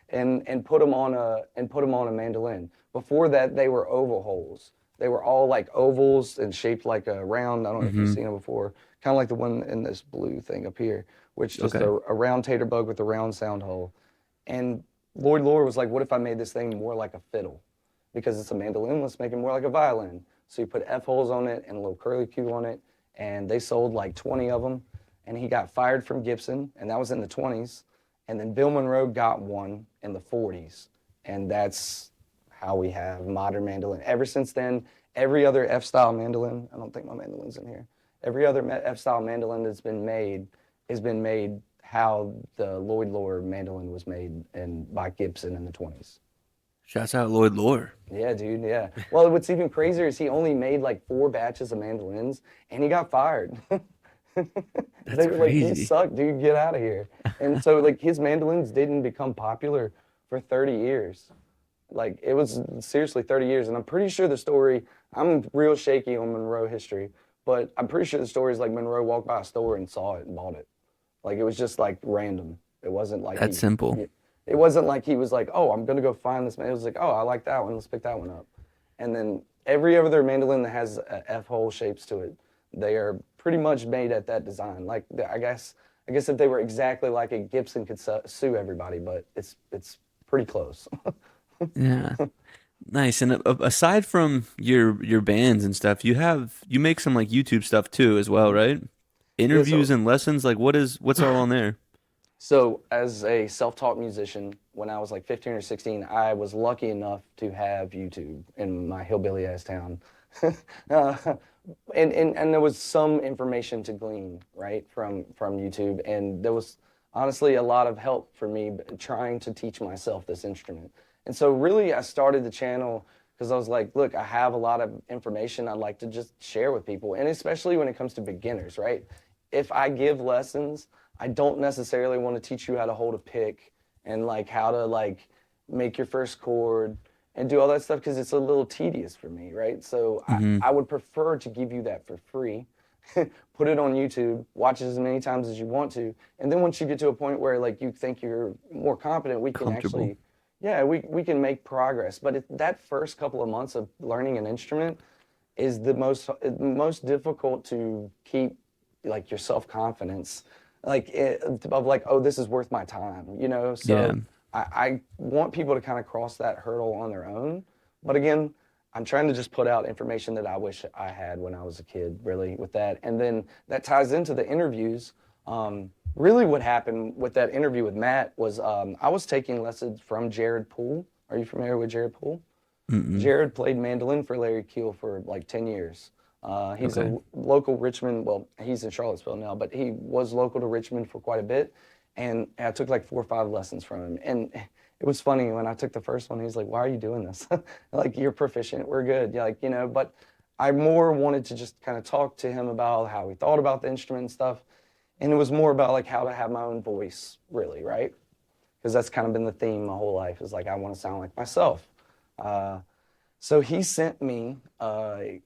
and put them on a mandolin. Before that, they were oval holes. They were all like ovals and shaped like a round. I don't know if you've seen them before. Kind of like the one in this blue thing up here, which just a round tater bug with a round sound hole. And Lloyd Lowe was like, what if I made this thing more like a fiddle? Because it's a mandolin, let's make it more like a violin. So he put F holes on it and a little curly Q on it, and they sold like 20 of them. And he got fired from Gibson, and that was in the 20s. And then Bill Monroe got one in the 40s. And that's how we have modern mandolin. Ever since then, every other F-style mandolin, I don't think my mandolin's in here, every other F-style mandolin that's been made has been made how the Lloyd Lowe mandolin was made by Gibson in the 20s. Shouts out Lloyd Lowe. Yeah, dude, yeah. Well, what's even crazier is he only made like 4 batches of mandolins, and he got fired. That's They were crazy. like, you suck, dude, get out of here. And so, like, his mandolins didn't become popular for 30 years. Like, it was seriously 30 years. And I'm pretty sure the story, I'm real shaky on Monroe history, but I'm pretty sure the story is like Monroe walked by a store and saw it and bought it. Like, it was just like random. It wasn't like That's simple. It wasn't like he was like, oh, I'm gonna go find this man. It was like, oh, I like that one. Let's pick that one up. And then every other mandolin that has F-hole shapes to it, they are pretty much made at that design. Like, I guess if they were exactly like it, Gibson could sue everybody, but it's pretty close. Yeah. Nice. And aside from your bands and stuff, you make some like YouTube stuff too as well, right? Interviews and lessons, like what's all on there? So as a self-taught musician, when I was like 15 or 16, I was lucky enough to have YouTube in my hillbilly ass town. And there was some information to glean, right, from YouTube. And there was honestly a lot of help for me trying to teach myself this instrument. And so really I started the channel because I was like, look, I have a lot of information I'd like to just share with people. And especially when it comes to beginners, right? If I give lessons, I don't necessarily want to teach you how to hold a pick and like how to like make your first chord and do all that stuff because it's a little tedious for me, right? So I would prefer to give you that for free, put it on YouTube, watch it as many times as you want to, and then once you get to a point where like you think you're more competent, we can actually, we can make progress. But that first couple of months of learning an instrument is the most difficult to keep like your self-confidence. Like of like, oh, this is worth my time, you know? So I want people to kind of cross that hurdle on their own. But again, I'm trying to just put out information that I wish I had when I was a kid, really, with that. And then that ties into the interviews. Really what happened with that interview with Matt was I was taking lessons from Jared Poole. Are you familiar with Jared Poole? Jared played mandolin for Larry Keel for like 10 years. He's a local Richmond, well, he's in Charlottesville now, but he was local to Richmond for quite a bit. And I took like 4 or 5 lessons from him. And it was funny when I took the first one, he's like, why are you doing this? Like, you're proficient, we're good. Like, you know, but I more wanted to just kind of talk to him about how he thought about the instrument and stuff. And it was more about like how to have my own voice, really, right? Because that's kind of been the theme my whole life is like, I want to sound like myself. So he sent me a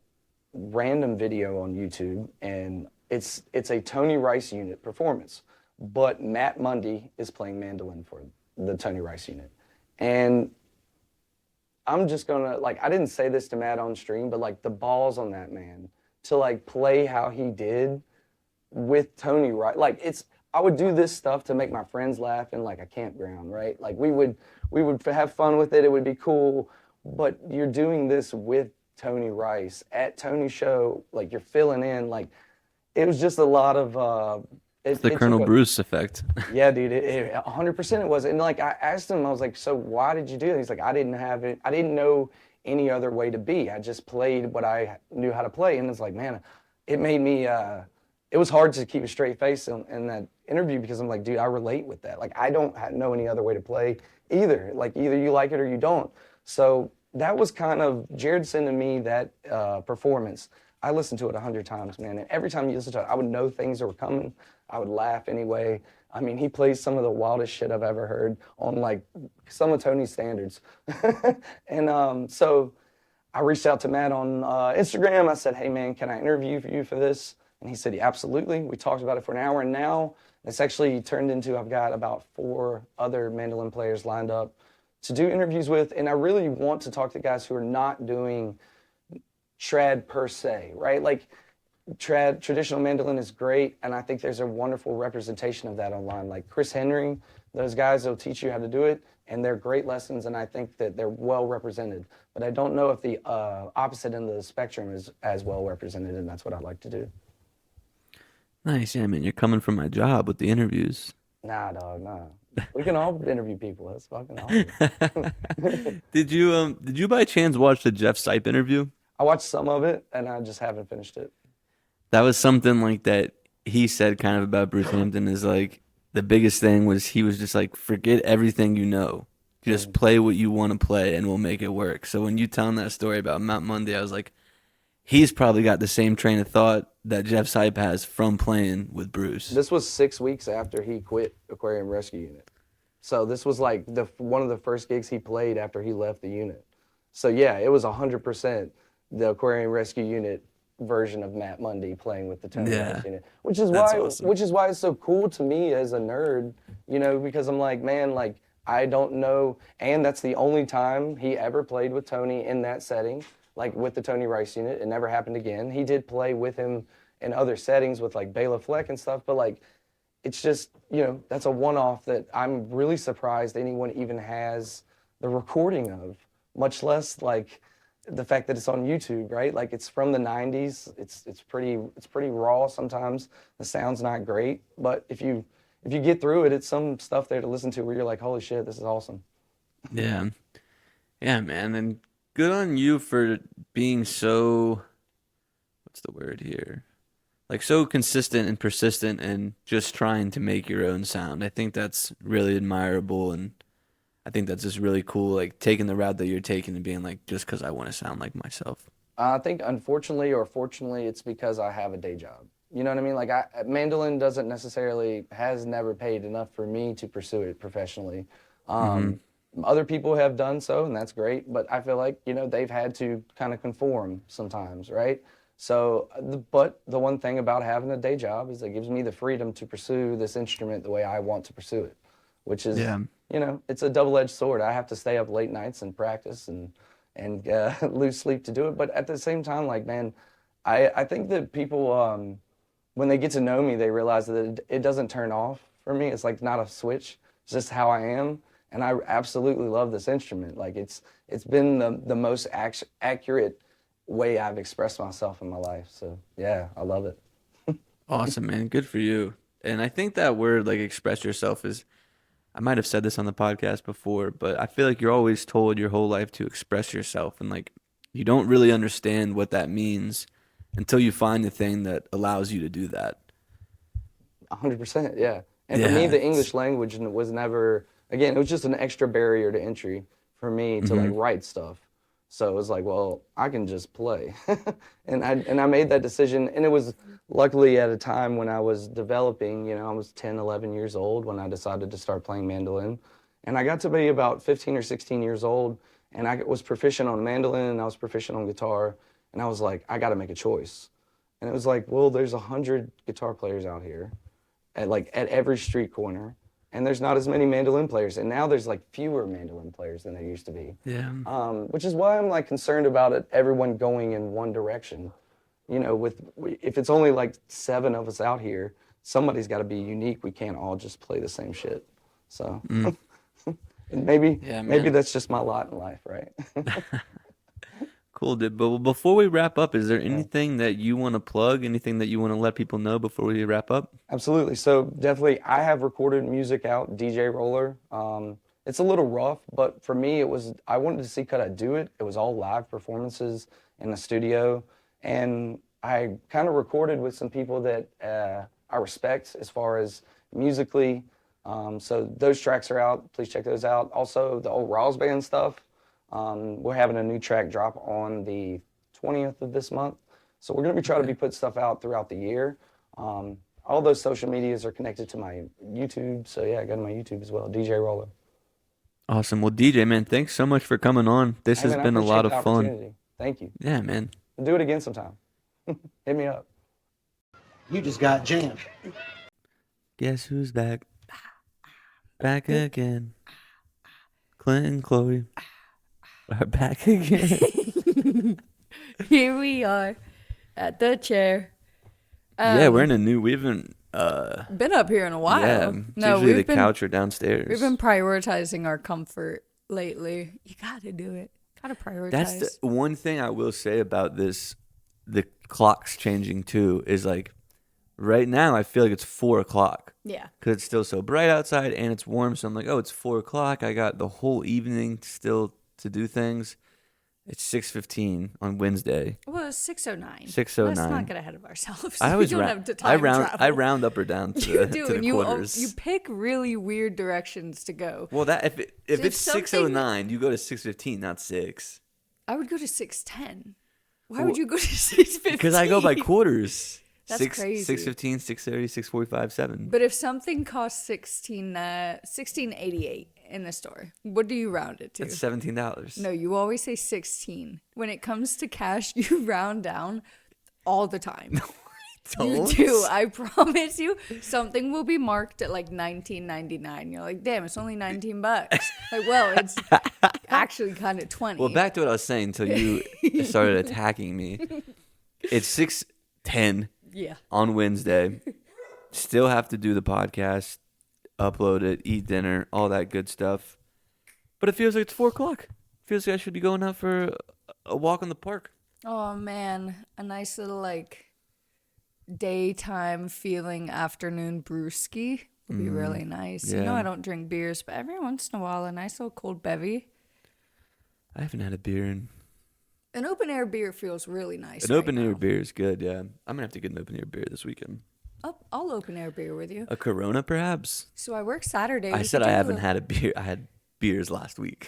random video on YouTube, and it's a Tony Rice unit performance, but Matt Mundy is playing mandolin for the Tony Rice unit. And I'm just gonna, like, I didn't say this to Matt on stream, but like the balls on that man to like play how he did with Tony Rice. Like, I would do this stuff to make my friends laugh in like a campground, right? Like we would have fun with it, it would be cool, but you're doing this with Tony Rice at Tony's show, like you're filling in, like it was just a lot of it's the Colonel Bruce effect. Yeah, dude, 100% it was. And like I asked him, I was like, so why did you do it? He's like, I didn't have it, I didn't know any other way to be. I just played what I knew how to play. And it's like, man, it made me it was hard to keep a straight face in that interview because I'm like, dude, I relate with that. Like I don't know any other way to play either. Like either you like it or you don't. So that was kind of Jared sending me that performance. I listened to it 100 times, man. And every time you listen to it, I would know things that were coming. I would laugh anyway. I mean, he plays some of the wildest shit I've ever heard on like some of Tony's standards. And so I reached out to Matt on Instagram. I said, hey man, can I interview you for this? And he said, yeah, absolutely. We talked about it for an hour, and now it's actually turned into, I've got about 4 other mandolin players lined up to do interviews with. And I really want to talk to guys who are not doing trad per se, right? Like traditional mandolin is great, and I think there's a wonderful representation of that online. Like Chris Henry, those guys will teach you how to do it, and they're great lessons, and I think that they're well represented. But I don't know if the opposite end of the spectrum is as well represented, and that's what I like to do. Nice, yeah, man. You're coming from my job with the interviews. Nah, dog, nah. We can all interview people. That's fucking awesome. Did you by chance watch the Jeff Sipe interview? I watched some of it, and I just haven't finished it. That was something like that he said kind of about Bruce Hampton is like the biggest thing was he was just like, forget everything you know. Just play what you want to play and we'll make it work. So when you telling that story about Mount Monday, I was like, he's probably got the same train of thought that Jeff Sipe has from playing with Bruce. This was 6 weeks after he quit Aquarium Rescue Unit. So this was like one of the first gigs he played after he left the unit. So yeah, it was 100% the Aquarium Rescue Unit version of Matt Mundy playing with the Tony Rice unit, which is why it's so cool to me as a nerd, you know, because I'm like, man, like I don't know, and that's the only time he ever played with Tony in that setting, like with the Tony Rice unit. It never happened again. He did play with him in other settings with like Bela Fleck and stuff, but like it's just, you know, that's a one-off that I'm really surprised anyone even has the recording of, much less like the fact that it's on YouTube, right? Like it's from the 90s. It's pretty raw sometimes. The sound's not great, but if you get through it, it's some stuff there to listen to where you're like, holy shit, this is awesome. Yeah. Yeah, man. And good on you for being so, what's the word here? Like so consistent and persistent and just trying to make your own sound. I think that's really admirable, and I think that's just really cool, like taking the route that you're taking and being like, just because I want to sound like myself. I think unfortunately or fortunately, it's because I have a day job. You know what I mean? Like mandolin has never paid enough for me to pursue it professionally. Other people have done so, and that's great. But I feel like, you know, they've had to kind of conform sometimes, right? So, but the one thing about having a day job is it gives me the freedom to pursue this instrument the way I want to pursue it, which is, you know, it's a double-edged sword. I have to stay up late nights and practice and lose sleep to do it. But at the same time, like, man, I think that people, when they get to know me, they realize that it doesn't turn off for me. It's like not a switch. It's just how I am. And I absolutely love this instrument. Like it's been the most accurate way I've expressed myself in my life. So yeah, I love it. Awesome, man. Good for you. And I think that word, like express yourself, is, I might have said this on the podcast before, but I feel like you're always told your whole life to express yourself. And like, you don't really understand what that means until you find the thing that allows you to do that. 100%, yeah. And for me, the English language was never, again, it was just an extra barrier to entry for me to like write stuff. So it was like, well, I can just play. and I made that decision, and it was luckily at a time when I was developing, you know, I was 10, 11 years old when I decided to start playing mandolin. And I got to be about 15 or 16 years old, and I was proficient on mandolin, and I was proficient on guitar, and I was like, I got to make a choice. And it was like, well, there's 100 guitar players out here at every street corner. And there's not as many mandolin players. And now there's like fewer mandolin players than there used to be. Yeah. Which is why I'm like concerned about it, everyone going in one direction. You know, if it's only like 7 of us out here, somebody's got to be unique. We can't all just play the same shit. So maybe that's just my lot in life, right? Cool, dude. But before we wrap up, is there anything that you want to plug? Anything that you want to let people know before we wrap up? Absolutely. So definitely, I have recorded music out, DJ Roller. It's a little rough, but for me, I wanted to see could I do it. It was all live performances in the studio, and I kind of recorded with some people that I respect as far as musically. So those tracks are out. Please check those out. Also, the old Rawls Band stuff. We're having a new track drop on the 20th of this month. So we're going to trying to be putting stuff out throughout the year. All those social medias are connected to my YouTube. So yeah, go to my YouTube as well, DJ Roller. Awesome. Well, DJ, man, thanks so much for coming on. This has been a lot of fun. Thank you. Yeah, man. We'll do it again sometime. Hit me up. You just got jammed. Guess who's back? Back again. Clint and Chloe are back again. Here we are at the chair. Yeah, we're in a new. We haven't. Been up here in a while. Yeah, No, usually the we've been couch or downstairs. we've been prioritizing our comfort lately. You gotta do it. Gotta prioritize. That's the one thing I will say about this. The clock's changing too. Is like, right now I feel like it's 4:00 yeah. because it's still so bright outside and it's warm. So I'm like, oh, it's 4:00. I got the whole evening still to do things. It's 6:15 on Wednesday. Well, it's 6:09. 6:09. Let's not get ahead of ourselves. I always we don't have to time travel. I round up or down to You the, do, to the and quarters. you pick really weird directions to go. Well, that if If it's something- 6:09, you go to 6:15, not 6. I would go to 6:10. Why Well, would you go to 6:15? Because I go by quarters. That's crazy. 6:15, 6:30, 6:45, 7. But if something costs $16.88 in the store, what do you round it to? That's $17. No, you always say 16. When it comes to cash, you round down all the time. You Don't. do. I promise you, something will be marked at like $19.99. You're like, damn, it's only $19. Like, well, it's actually kind of 20. Well, back to what I was saying until you started attacking me. It's 6:10 Yeah. on Wednesday. Still have to do the podcast, upload it, eat dinner, all that good stuff. But it feels like it's 4:00. Feels like I should be going out for a walk in the park. Oh man, a nice little like daytime feeling afternoon brewski would be really nice. You know, yeah. I don't drink beers, but every once in a while, a nice little cold bevy. I haven't had a beer in. An open air beer feels really nice. An open right air now. beer is good, yeah. I'm gonna have to get an open air beer this weekend. I'll open air beer with you. A Corona, perhaps. So I work Saturday. I We said could I do haven't had a beer. I had beers last week.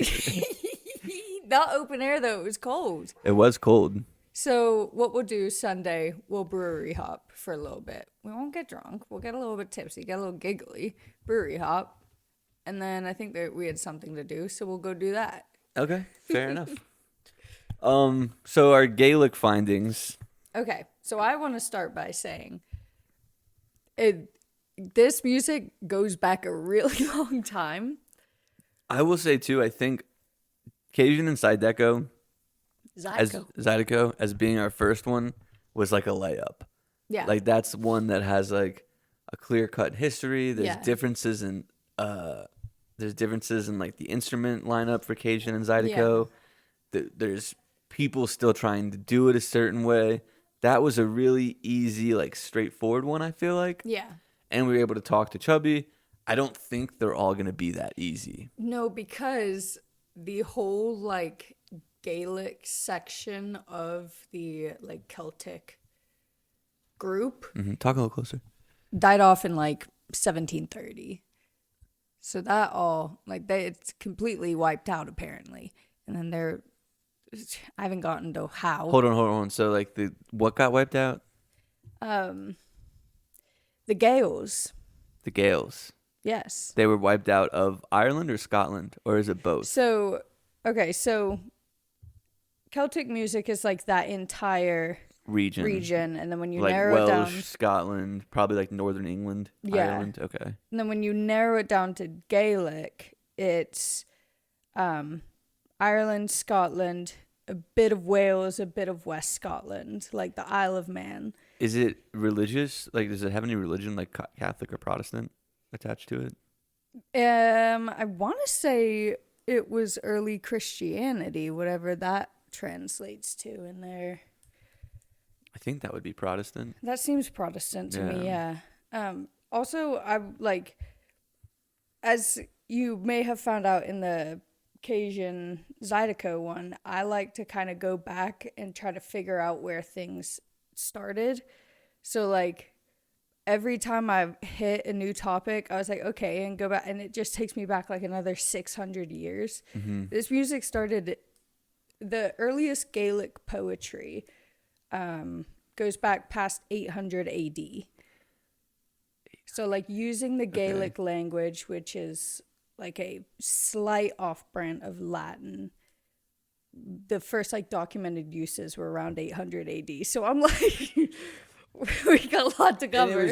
Not open air though. It was cold. It was cold. So what we'll do Sunday, we'll brewery hop for a little bit. We won't get drunk. We'll get a little bit tipsy, get a little giggly, brewery hop, and then I think that we had something to do, so we'll go do that. Okay, fair enough. So our Gaelic findings. Okay, so I want to start by saying, this music goes back a really long time. I will say too. I think Cajun and Zydeco Zydeco as being our first one was like a layup. Yeah. Like that's one that has like a clear cut history. There's Yeah. differences in like the instrument lineup for Cajun and Zydeco. There's people still trying to do it a certain way. That was a really easy, like straightforward one, I feel like. Yeah. And we were able to talk to Chubby. I don't think they're all gonna be that easy. No, because the whole like Gaelic section of the like Celtic group Talk a little closer. died off in like 1730. So that all like it's completely wiped out apparently. And then I haven't gotten to how. Hold on. So like what got wiped out? The Gaels. The Gaels. Yes. They were wiped out of Ireland or Scotland, or is it both? So Celtic music is like that entire region, and then when you like narrow Welsh, it down, Scotland, probably like Northern England, Yeah. Ireland. Okay. and then when you narrow it down to Gaelic, it's Ireland, Scotland, a bit of Wales, a bit of West Scotland, like the Isle of Man. Is it religious? Like, does it have any religion, like Catholic or Protestant, attached to it? I want to say it was early Christianity, whatever that translates to in there. I think that would be Protestant. That seems Protestant to me, yeah. Also, I like, as you may have found out in the Cajun Zydeco one, I like to kind of go back and try to figure out where things started. So, like, every time I've hit a new topic, I was like, okay, and go back, and it just takes me back like another 600 years. This music started, the earliest Gaelic poetry goes back past 800 AD. So, like, using the Gaelic language, which is like a slight off-brand of Latin, the first like documented uses were around 800 AD. So I'm like, we got a lot to And cover. it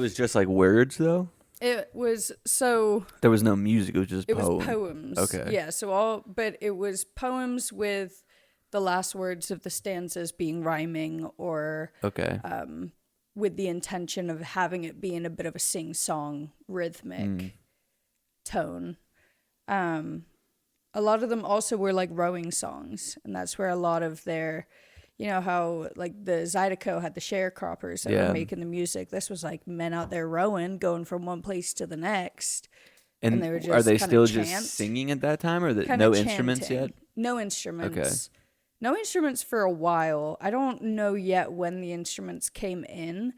was just like words though. It was so. There was no music. It was just It poem. was poems. Okay. Yeah. But it was poems with the last words of the stanzas being rhyming or with the intention of having it be in a bit of a sing-song rhythmic tone. A lot of them also were like rowing songs, and that's where a lot of their, you know, how like the Zydeco had the sharecroppers that were making the music. This was like men out there rowing, going from one place to the next. And they were just are they still chant, just singing at that time, or no instruments yet? No instruments. Okay. No instruments for a while. I don't know yet when the instruments came in,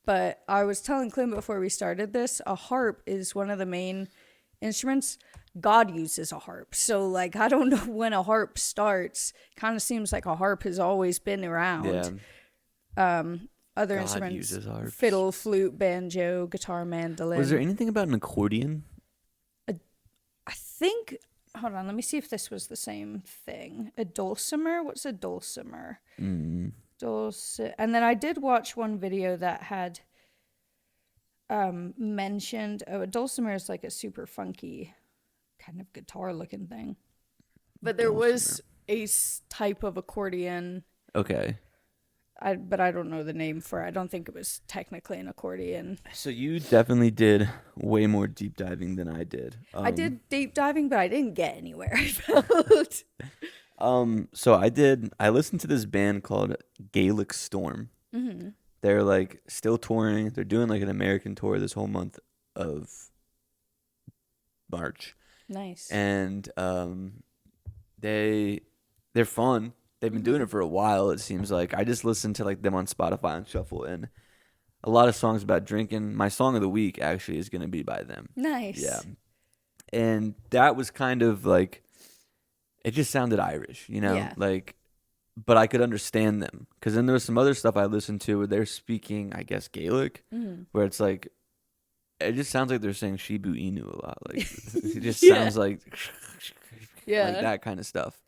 but I was telling Clint before we started this, a harp is one of the main instruments. God uses a harp. So, like, I don't know when a harp starts. Kind of seems like a harp has always been around. Yeah. Other God instruments, uses harps. fiddle, flute, banjo, guitar, mandolin. Was there anything about an accordion? I think, hold on, let me see if this was the same thing. A dulcimer? What's a dulcimer? And then I did watch one video that had mentioned, a dulcimer is like a super funky kind of guitar looking thing. But there was a type of accordion. Okay. But I don't know the name for it. I don't think it was technically an accordion. So you definitely did way more deep diving than I did. I did deep diving, but I didn't get anywhere, I felt. So I listened to this band called Gaelic Storm. Mm-hmm. They're like still touring. They're doing like an American tour this whole month of March. Nice. And they're fun. They've been doing it for a while, it seems like. I just listened to like them on Spotify and Shuffle, and a lot of songs about drinking. My song of the week actually is going to be by them. Nice. Yeah. And that was kind of like, it just sounded Irish, you know? Yeah. Like, but I could understand them. Because then there was some other stuff I listened to where they're speaking, I guess, Gaelic, where it's like, it just sounds like they're saying Shibu Inu a lot. Like, it just sounds like, like that kind of stuff.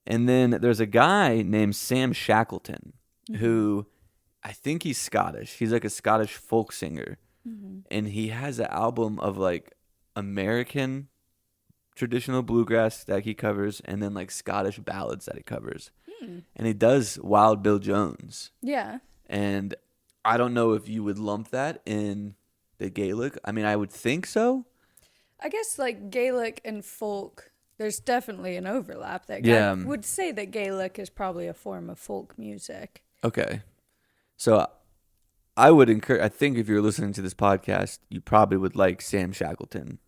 And then there's a guy named Sam Shackleton who I think he's Scottish. He's like a Scottish folk singer. And he has an album of like American traditional bluegrass that he covers and then like Scottish ballads that he covers. And he does Wild Bill Jones. Yeah. And I don't know if you would lump that in the Gaelic. I mean, I would think so. I guess like Gaelic and folk, there's definitely an overlap there. Yeah. I would say that Gaelic is probably a form of folk music. Okay. So I would encourage, I think if you're listening to this podcast, you probably would like Sam Shackleton.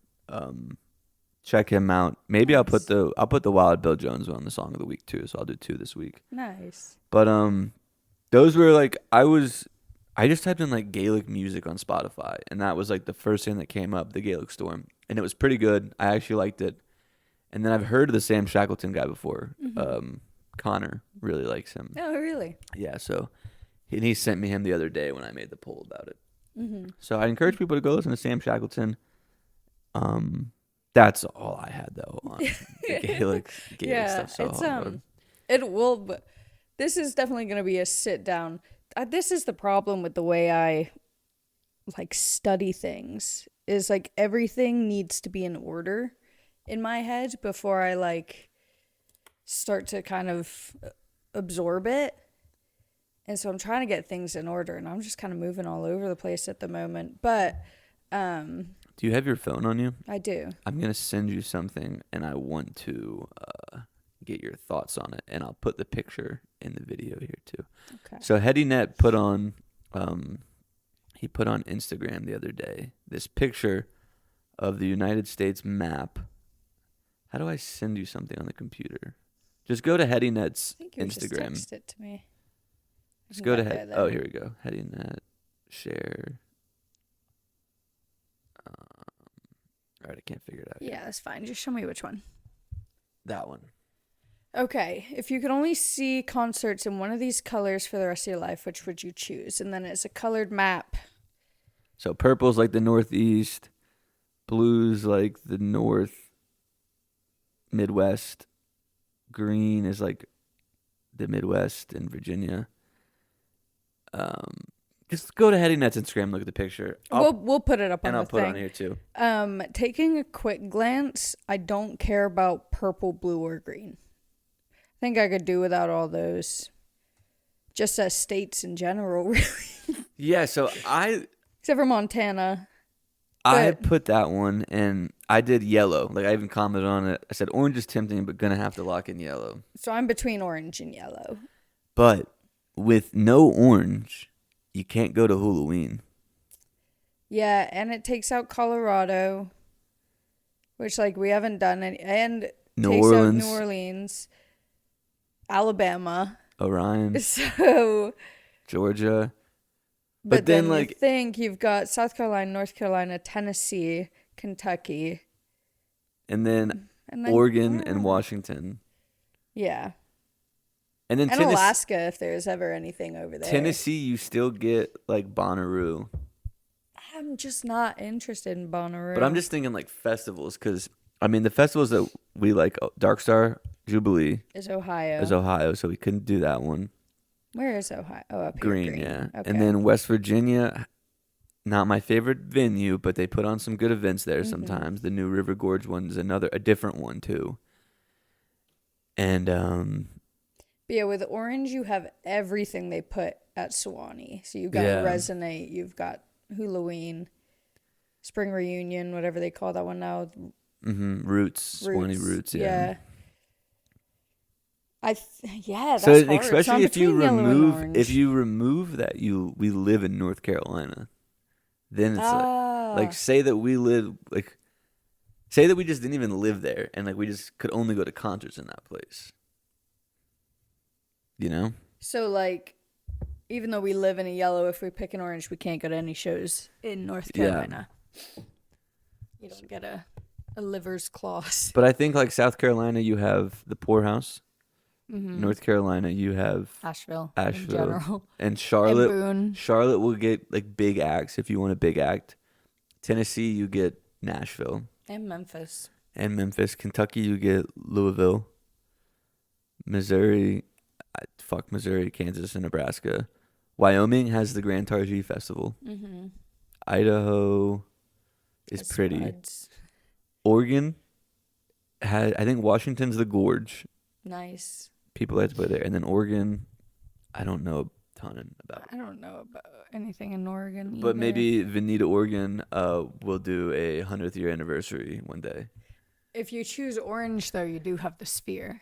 Check him out. Maybe I'll put the Wild Bill Jones one on the song of the week too. So I'll do 2 this week. Nice. But those were like, I just typed in like Gaelic music on Spotify, and that was like the first thing that came up, the Gaelic Storm. And it was pretty good. I actually liked it. And then I've heard of the Sam Shackleton guy before. Connor really likes him. Oh, really? Yeah, so he sent me him the other day when I made the poll about it. So I encourage people to go listen to Sam Shackleton. That's all I had though on the Gaelic stuff. So it will. But this is definitely going to be a sit down. This is the problem with the way I like study things. Is like everything needs to be in order in my head before I like start to kind of absorb it. And so I'm trying to get things in order, and I'm just kind of moving all over the place at the moment. But do you have your phone on you? I do. I'm going to send you something, and I want to get your thoughts on it, and I'll put the picture in the video here too. Okay. So HeadyNet put on he put on Instagram the other day this picture of the United States map. How do I send you something on the computer? Just go to HeadyNet's Instagram. Just text it to me. Just go to oh, here we go. HeadyNet share. All right, I can't figure it out. Yeah, that's fine. Just show me which one. That one. Okay, if you could only see concerts in one of these colors for the rest of your life, which would you choose? And then it's a colored map. So purple's like the Northeast, blue's like the North, Midwest, green is like the Midwest and Virginia. Just go to HeadyNet's Instagram, look at the picture. We'll put it up on and the I'll put thing. it on here too. Taking a quick glance, I don't care about purple, blue, or green. think I could do without all those. Just as states in general, really. Yeah, so Except for Montana. I But- put that one, and I did yellow. Like, I even commented on it. I said orange is tempting, but gonna have to lock in yellow. So I'm between orange and yellow. But with no orange, you can't go to Halloween. Yeah, and it takes out Colorado, which like we haven't done any, and New takes Orleans. out New Orleans, Alabama. Orion, So, Georgia. but then, then like- you think you've got South Carolina, North Carolina, Tennessee, Kentucky, And then and then Oregon and Washington. Yeah, And then and Alaska if there's ever anything over there. Tennessee, you still get like Bonnaroo. I'm just not interested in Bonnaroo. But I'm just thinking like festivals, because I mean the festivals that we like, Dark Star Jubilee is Ohio. is Ohio, so we couldn't do that one. Where is Ohio? Oh, up here. Green, yeah. Okay. And then West Virginia, not my favorite venue, but they put on some good events there sometimes. The New River Gorge one's a different one too. And But yeah, with Orange, you have everything they put at Sewanee. So you've got Yeah. Resonate, you've got Halloween, Spring Reunion, whatever they call that one now. Roots, Swanee Roots, yeah. Yeah, that's So hard. especially So I'm if you between yellow and remove orange. that we live in North Carolina, then it's Ah. like say that we just didn't even live there, and like we just could only go to concerts in that place. You know? So like, even though we live in a yellow, if we pick an orange, we can't go to any shows in North Yeah. Carolina. You don't get a liver's clause. But I think like South Carolina, you have the Poorhouse. North Carolina, you have Asheville. Asheville. In general. And Charlotte. Boone. Charlotte will get like big acts if you want a big act. Tennessee, you get Nashville. And Memphis. And Memphis. Kentucky, you get Louisville. Missouri, Missouri, Kansas, and Nebraska. Wyoming has the Grand Targhee Festival. Idaho is pretty. Spuds. Oregon I think Washington's the Gorge. Nice. People like to play there. And then Oregon, I don't know a ton about. I don't know about anything in Oregon. But either. maybe Veneta, Oregon will do a 100th year anniversary one day. If you choose orange, though, you do have the Sphere.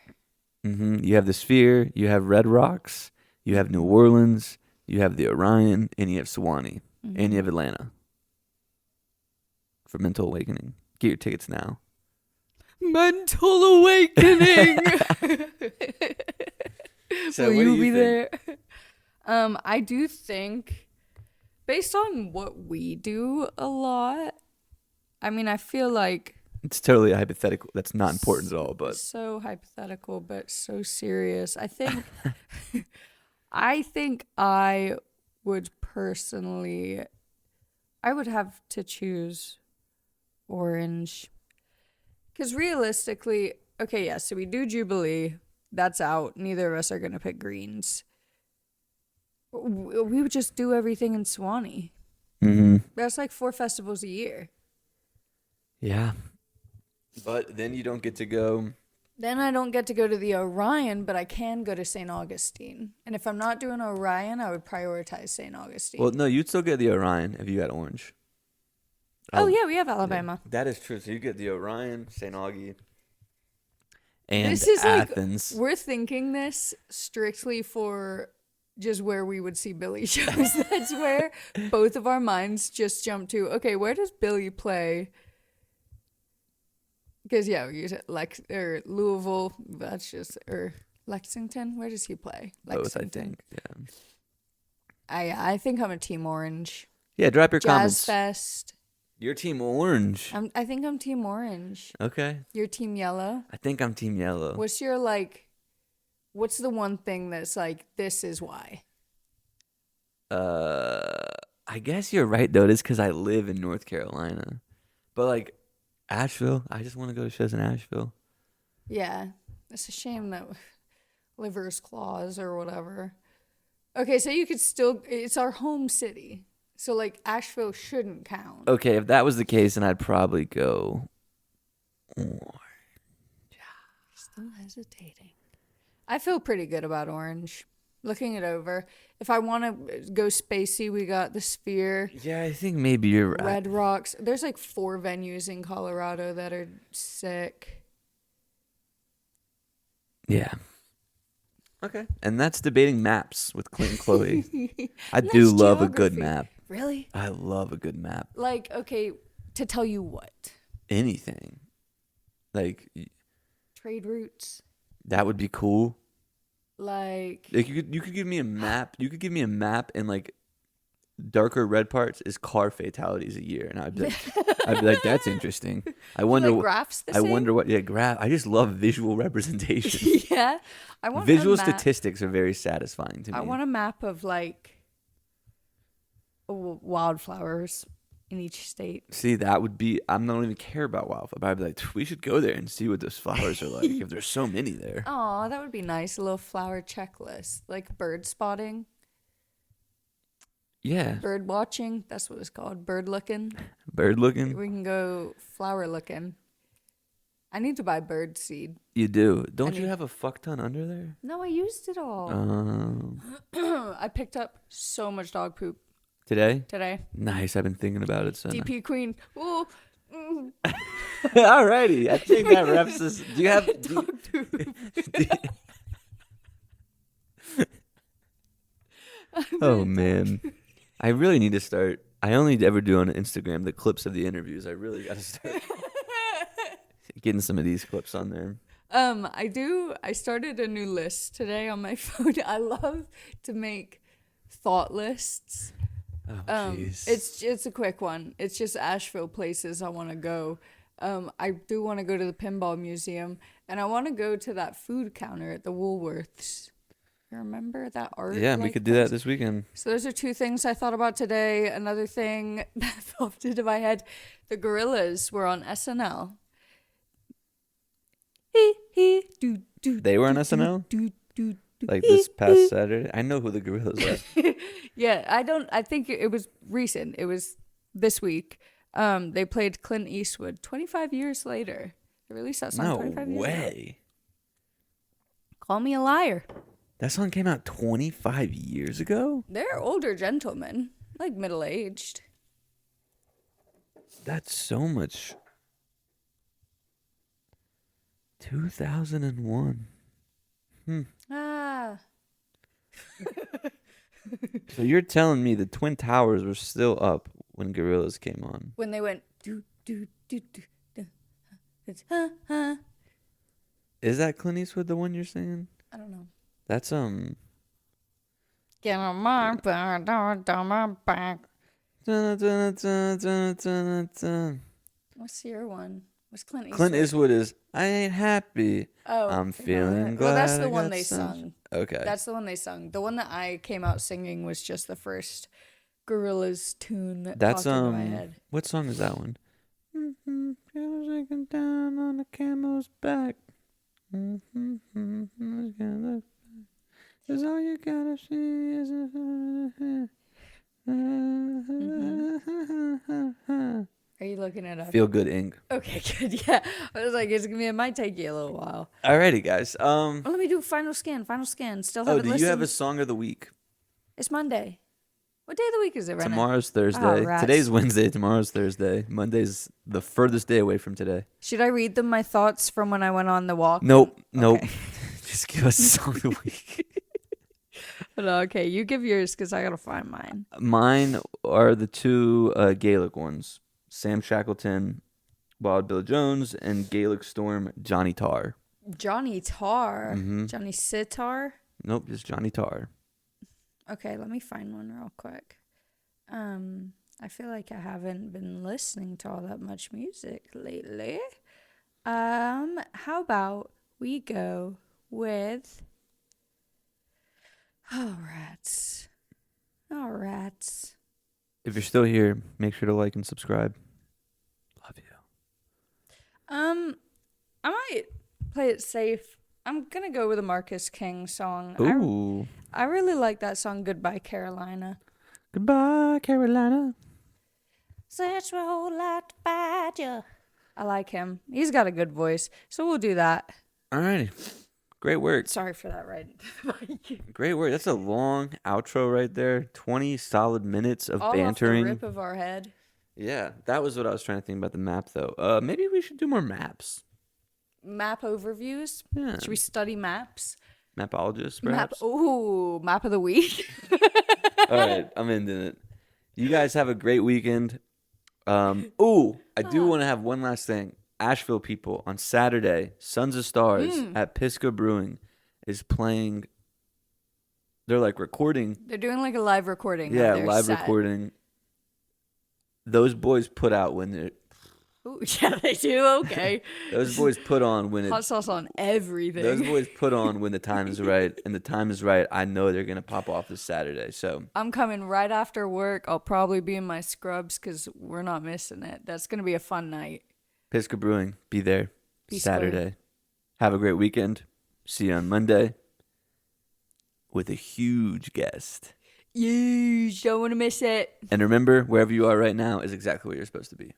You have the Sphere, you have Red Rocks, you have New Orleans, you have the Orion, and you have Sewanee, and you have Atlanta for Mental Awakening. Get your tickets now. Mental Awakening. So Will what do you be think? there? I do think, based on what we do a lot, I mean, I feel like It's totally a hypothetical. That's not important at all. But so hypothetical, but so serious. I think, I would personally, I would have to choose orange. Because realistically, okay, yeah, so we do Jubilee. That's out. Neither of us are going to pick greens. We would just do everything in Sewanee. That's like 4 festivals a year. yeah. But then you don't get to go. Then I don't get to go to the Orion, but I can go to St. Augustine. And if I'm not doing Orion, I would prioritize St. Augustine. Well, no, you'd still get the Orion if you had orange. oh, yeah, we have Alabama. Yeah, that is true. So you get the Orion, St. Augie, and This is Athens. like, we're thinking this strictly for just where we would see Billy shows. That's where both of our minds just jump to. Okay, where does Billy play? Because, yeah, you said Louisville, that's just, or Lexington. Where does he play? Both, I Lexington. think. Yeah. I think I'm a Team Orange. Yeah, drop your Jazz comments. Fest. Your team orange. I think I'm Team Orange. Okay. You're Team Yellow. I think I'm team yellow. What's your what's the one thing that's like, this is why? I guess you're right though. It is because I live in North Carolina, but like Asheville, I just want to go to shows in Asheville. Yeah. It's a shame that liver's claws or whatever. Okay, so you could still, it's our home city. So like Asheville shouldn't count. Okay, if that was the case, then I'd probably go. Still hesitating. I feel pretty good about orange. Looking it over. If I want to go spacey, we got the Sphere, Yeah, I think maybe you're right. Red Rocks. There's like 4 venues in Colorado that are sick. Yeah. Okay. And that's debating maps with Clint and Chloe. I And do that's love a good geography. map. Really? I love a good map. Like, okay, to tell you what? Anything. Like, Trade routes. that would be cool. Like You could give me a map. You could give me a map and like darker red parts is car fatalities a year, and I'd be like, that's interesting. I wonder. like graphs the I same? wonder what. Yeah, graph. I just love visual representation. yeah. I want Visual a map. statistics are very satisfying to me. I want a map of like wildflowers in each state. See, that would be. I don't even care about wildflower, but I'd be like, we should go there and see what those flowers are like. If there's so many there. Oh, that would be nice. A little flower checklist, like bird spotting, Yeah, bird watching. That's what it's called. Bird looking. bird looking. We can go flower looking. I need to buy bird seed. You do. Don't you need- have a fuck ton under there? No, I used it all. I picked up so much dog poop Today? today. Nice. I've been thinking about it. So DP Queen. Ooh. Alrighty, I think that wraps this. Do you have? Oh man, I really need to start. I only ever do on Instagram the clips of the interviews. I really got to start getting some of these clips on there. I started a new list today on my phone. I love to make thought lists. Oh jeez. It's a quick one. It's just Asheville places I want to go. I do want to go to the Pinball Museum, and I want to go to that food counter at the Woolworths. You remember that art? Yeah, we could do that this weekend. So those are 2 things I thought about today. Another thing that popped into my head: the Gorillas were on SNL. They were on SNL? Like this past Saturday. I know who the Gorillas are. Yeah, I think it was recent. It was this week. They played Clint Eastwood 25 years later. They released that song No 25 years ago. way. Call me a liar. That song came out 25 years ago? They're older gentlemen, like middle-aged. That's so much. 2001. Ah. So you're telling me the Twin Towers were still up when Gorillas came on? When they went do. It's Is that Clint Eastwood the one you're singing? I don't know. That's Get on my back, down my back. What's your one? What's Clint Eastwood? Clint Eastwood is I ain't happy. Oh, I'm feeling glad. Well, that's the I one got they some- sung. Okay. That's the one they sung. The one that I came out singing was just the first Gorillaz tune that That's popped into my head. What song is that one? Shaking down on the camel's back. Cause all you gotta see is Are you looking it up? Feel Good Inc. Okay, good. Yeah, I was like, it might take you a little while. Alrighty, guys. Well, let me do final scan. Still Oh, haven't do listened. you have a song of the week? It's Monday. What day of the week is it right now? Tomorrow's Thursday. Oh, rats. Today's Wednesday. Tomorrow's Thursday. Monday's the furthest day away from today. Should I read them my thoughts from when I went on the walk? Nope. Okay. Nope. Just give us a song of the week. No, okay, you give yours because I gotta find mine. Mine are the 2 Gaelic ones. Sam Shackleton, Wild Bill Jones, and Gaelic Storm, Johnny Tarr. Johnny Tarr. Mhm. Johnny Sitar. Nope, just Johnny Tarr. Okay, let me find one real quick. I feel like I haven't been listening to all that much music lately. How about we go with rats. Oh, rats. If you're still here, make sure to like and subscribe. Love you. I might play it safe. I'm gonna go with a Marcus King song. Ooh. I really like that song, Goodbye Carolina. Goodbye, Carolina. Such a whole lot about you. I like him. He's got a good voice. So we'll do that. Alrighty. Great work. Sorry for that, right? Great work. That's a long outro right there. 20 solid minutes of All bantering. off the rip of our head. Yeah, that was what I was trying to think about the map, though. Maybe we should do more maps. Map overviews. Yeah. Should we study maps? Mapologists, perhaps? Map of the week. All right, I'm into it. You guys have a great weekend. I do want to have one last thing. Asheville people on Saturday, Sons of Stars at Pisgah Brewing is playing. They're like recording. They're doing like a live recording. Yeah, of their live set. recording. Those boys put out when they're. Ooh, yeah, they do. Okay. Those boys put on when Hot sauce on everything. Those boys put on when the time is right, and the time is right. I know they're gonna pop off this Saturday. So I'm coming right after work. I'll probably be in my scrubs because we're not missing it. That's gonna be a fun night. Pisgah Brewing, be there Be Saturday. square. Have a great weekend. See you on Monday with a huge guest. You don't want to miss it. And remember, wherever you are right now is exactly where you're supposed to be.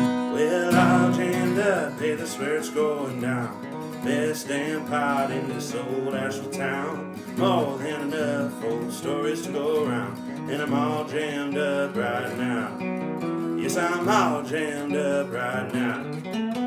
Well, all jammed up, hey, that's where it's going down. Best damn pot in this old Asheville town. More than enough old stories to go around. And I'm all jammed up right now. Yes, I'm all jammed up right now.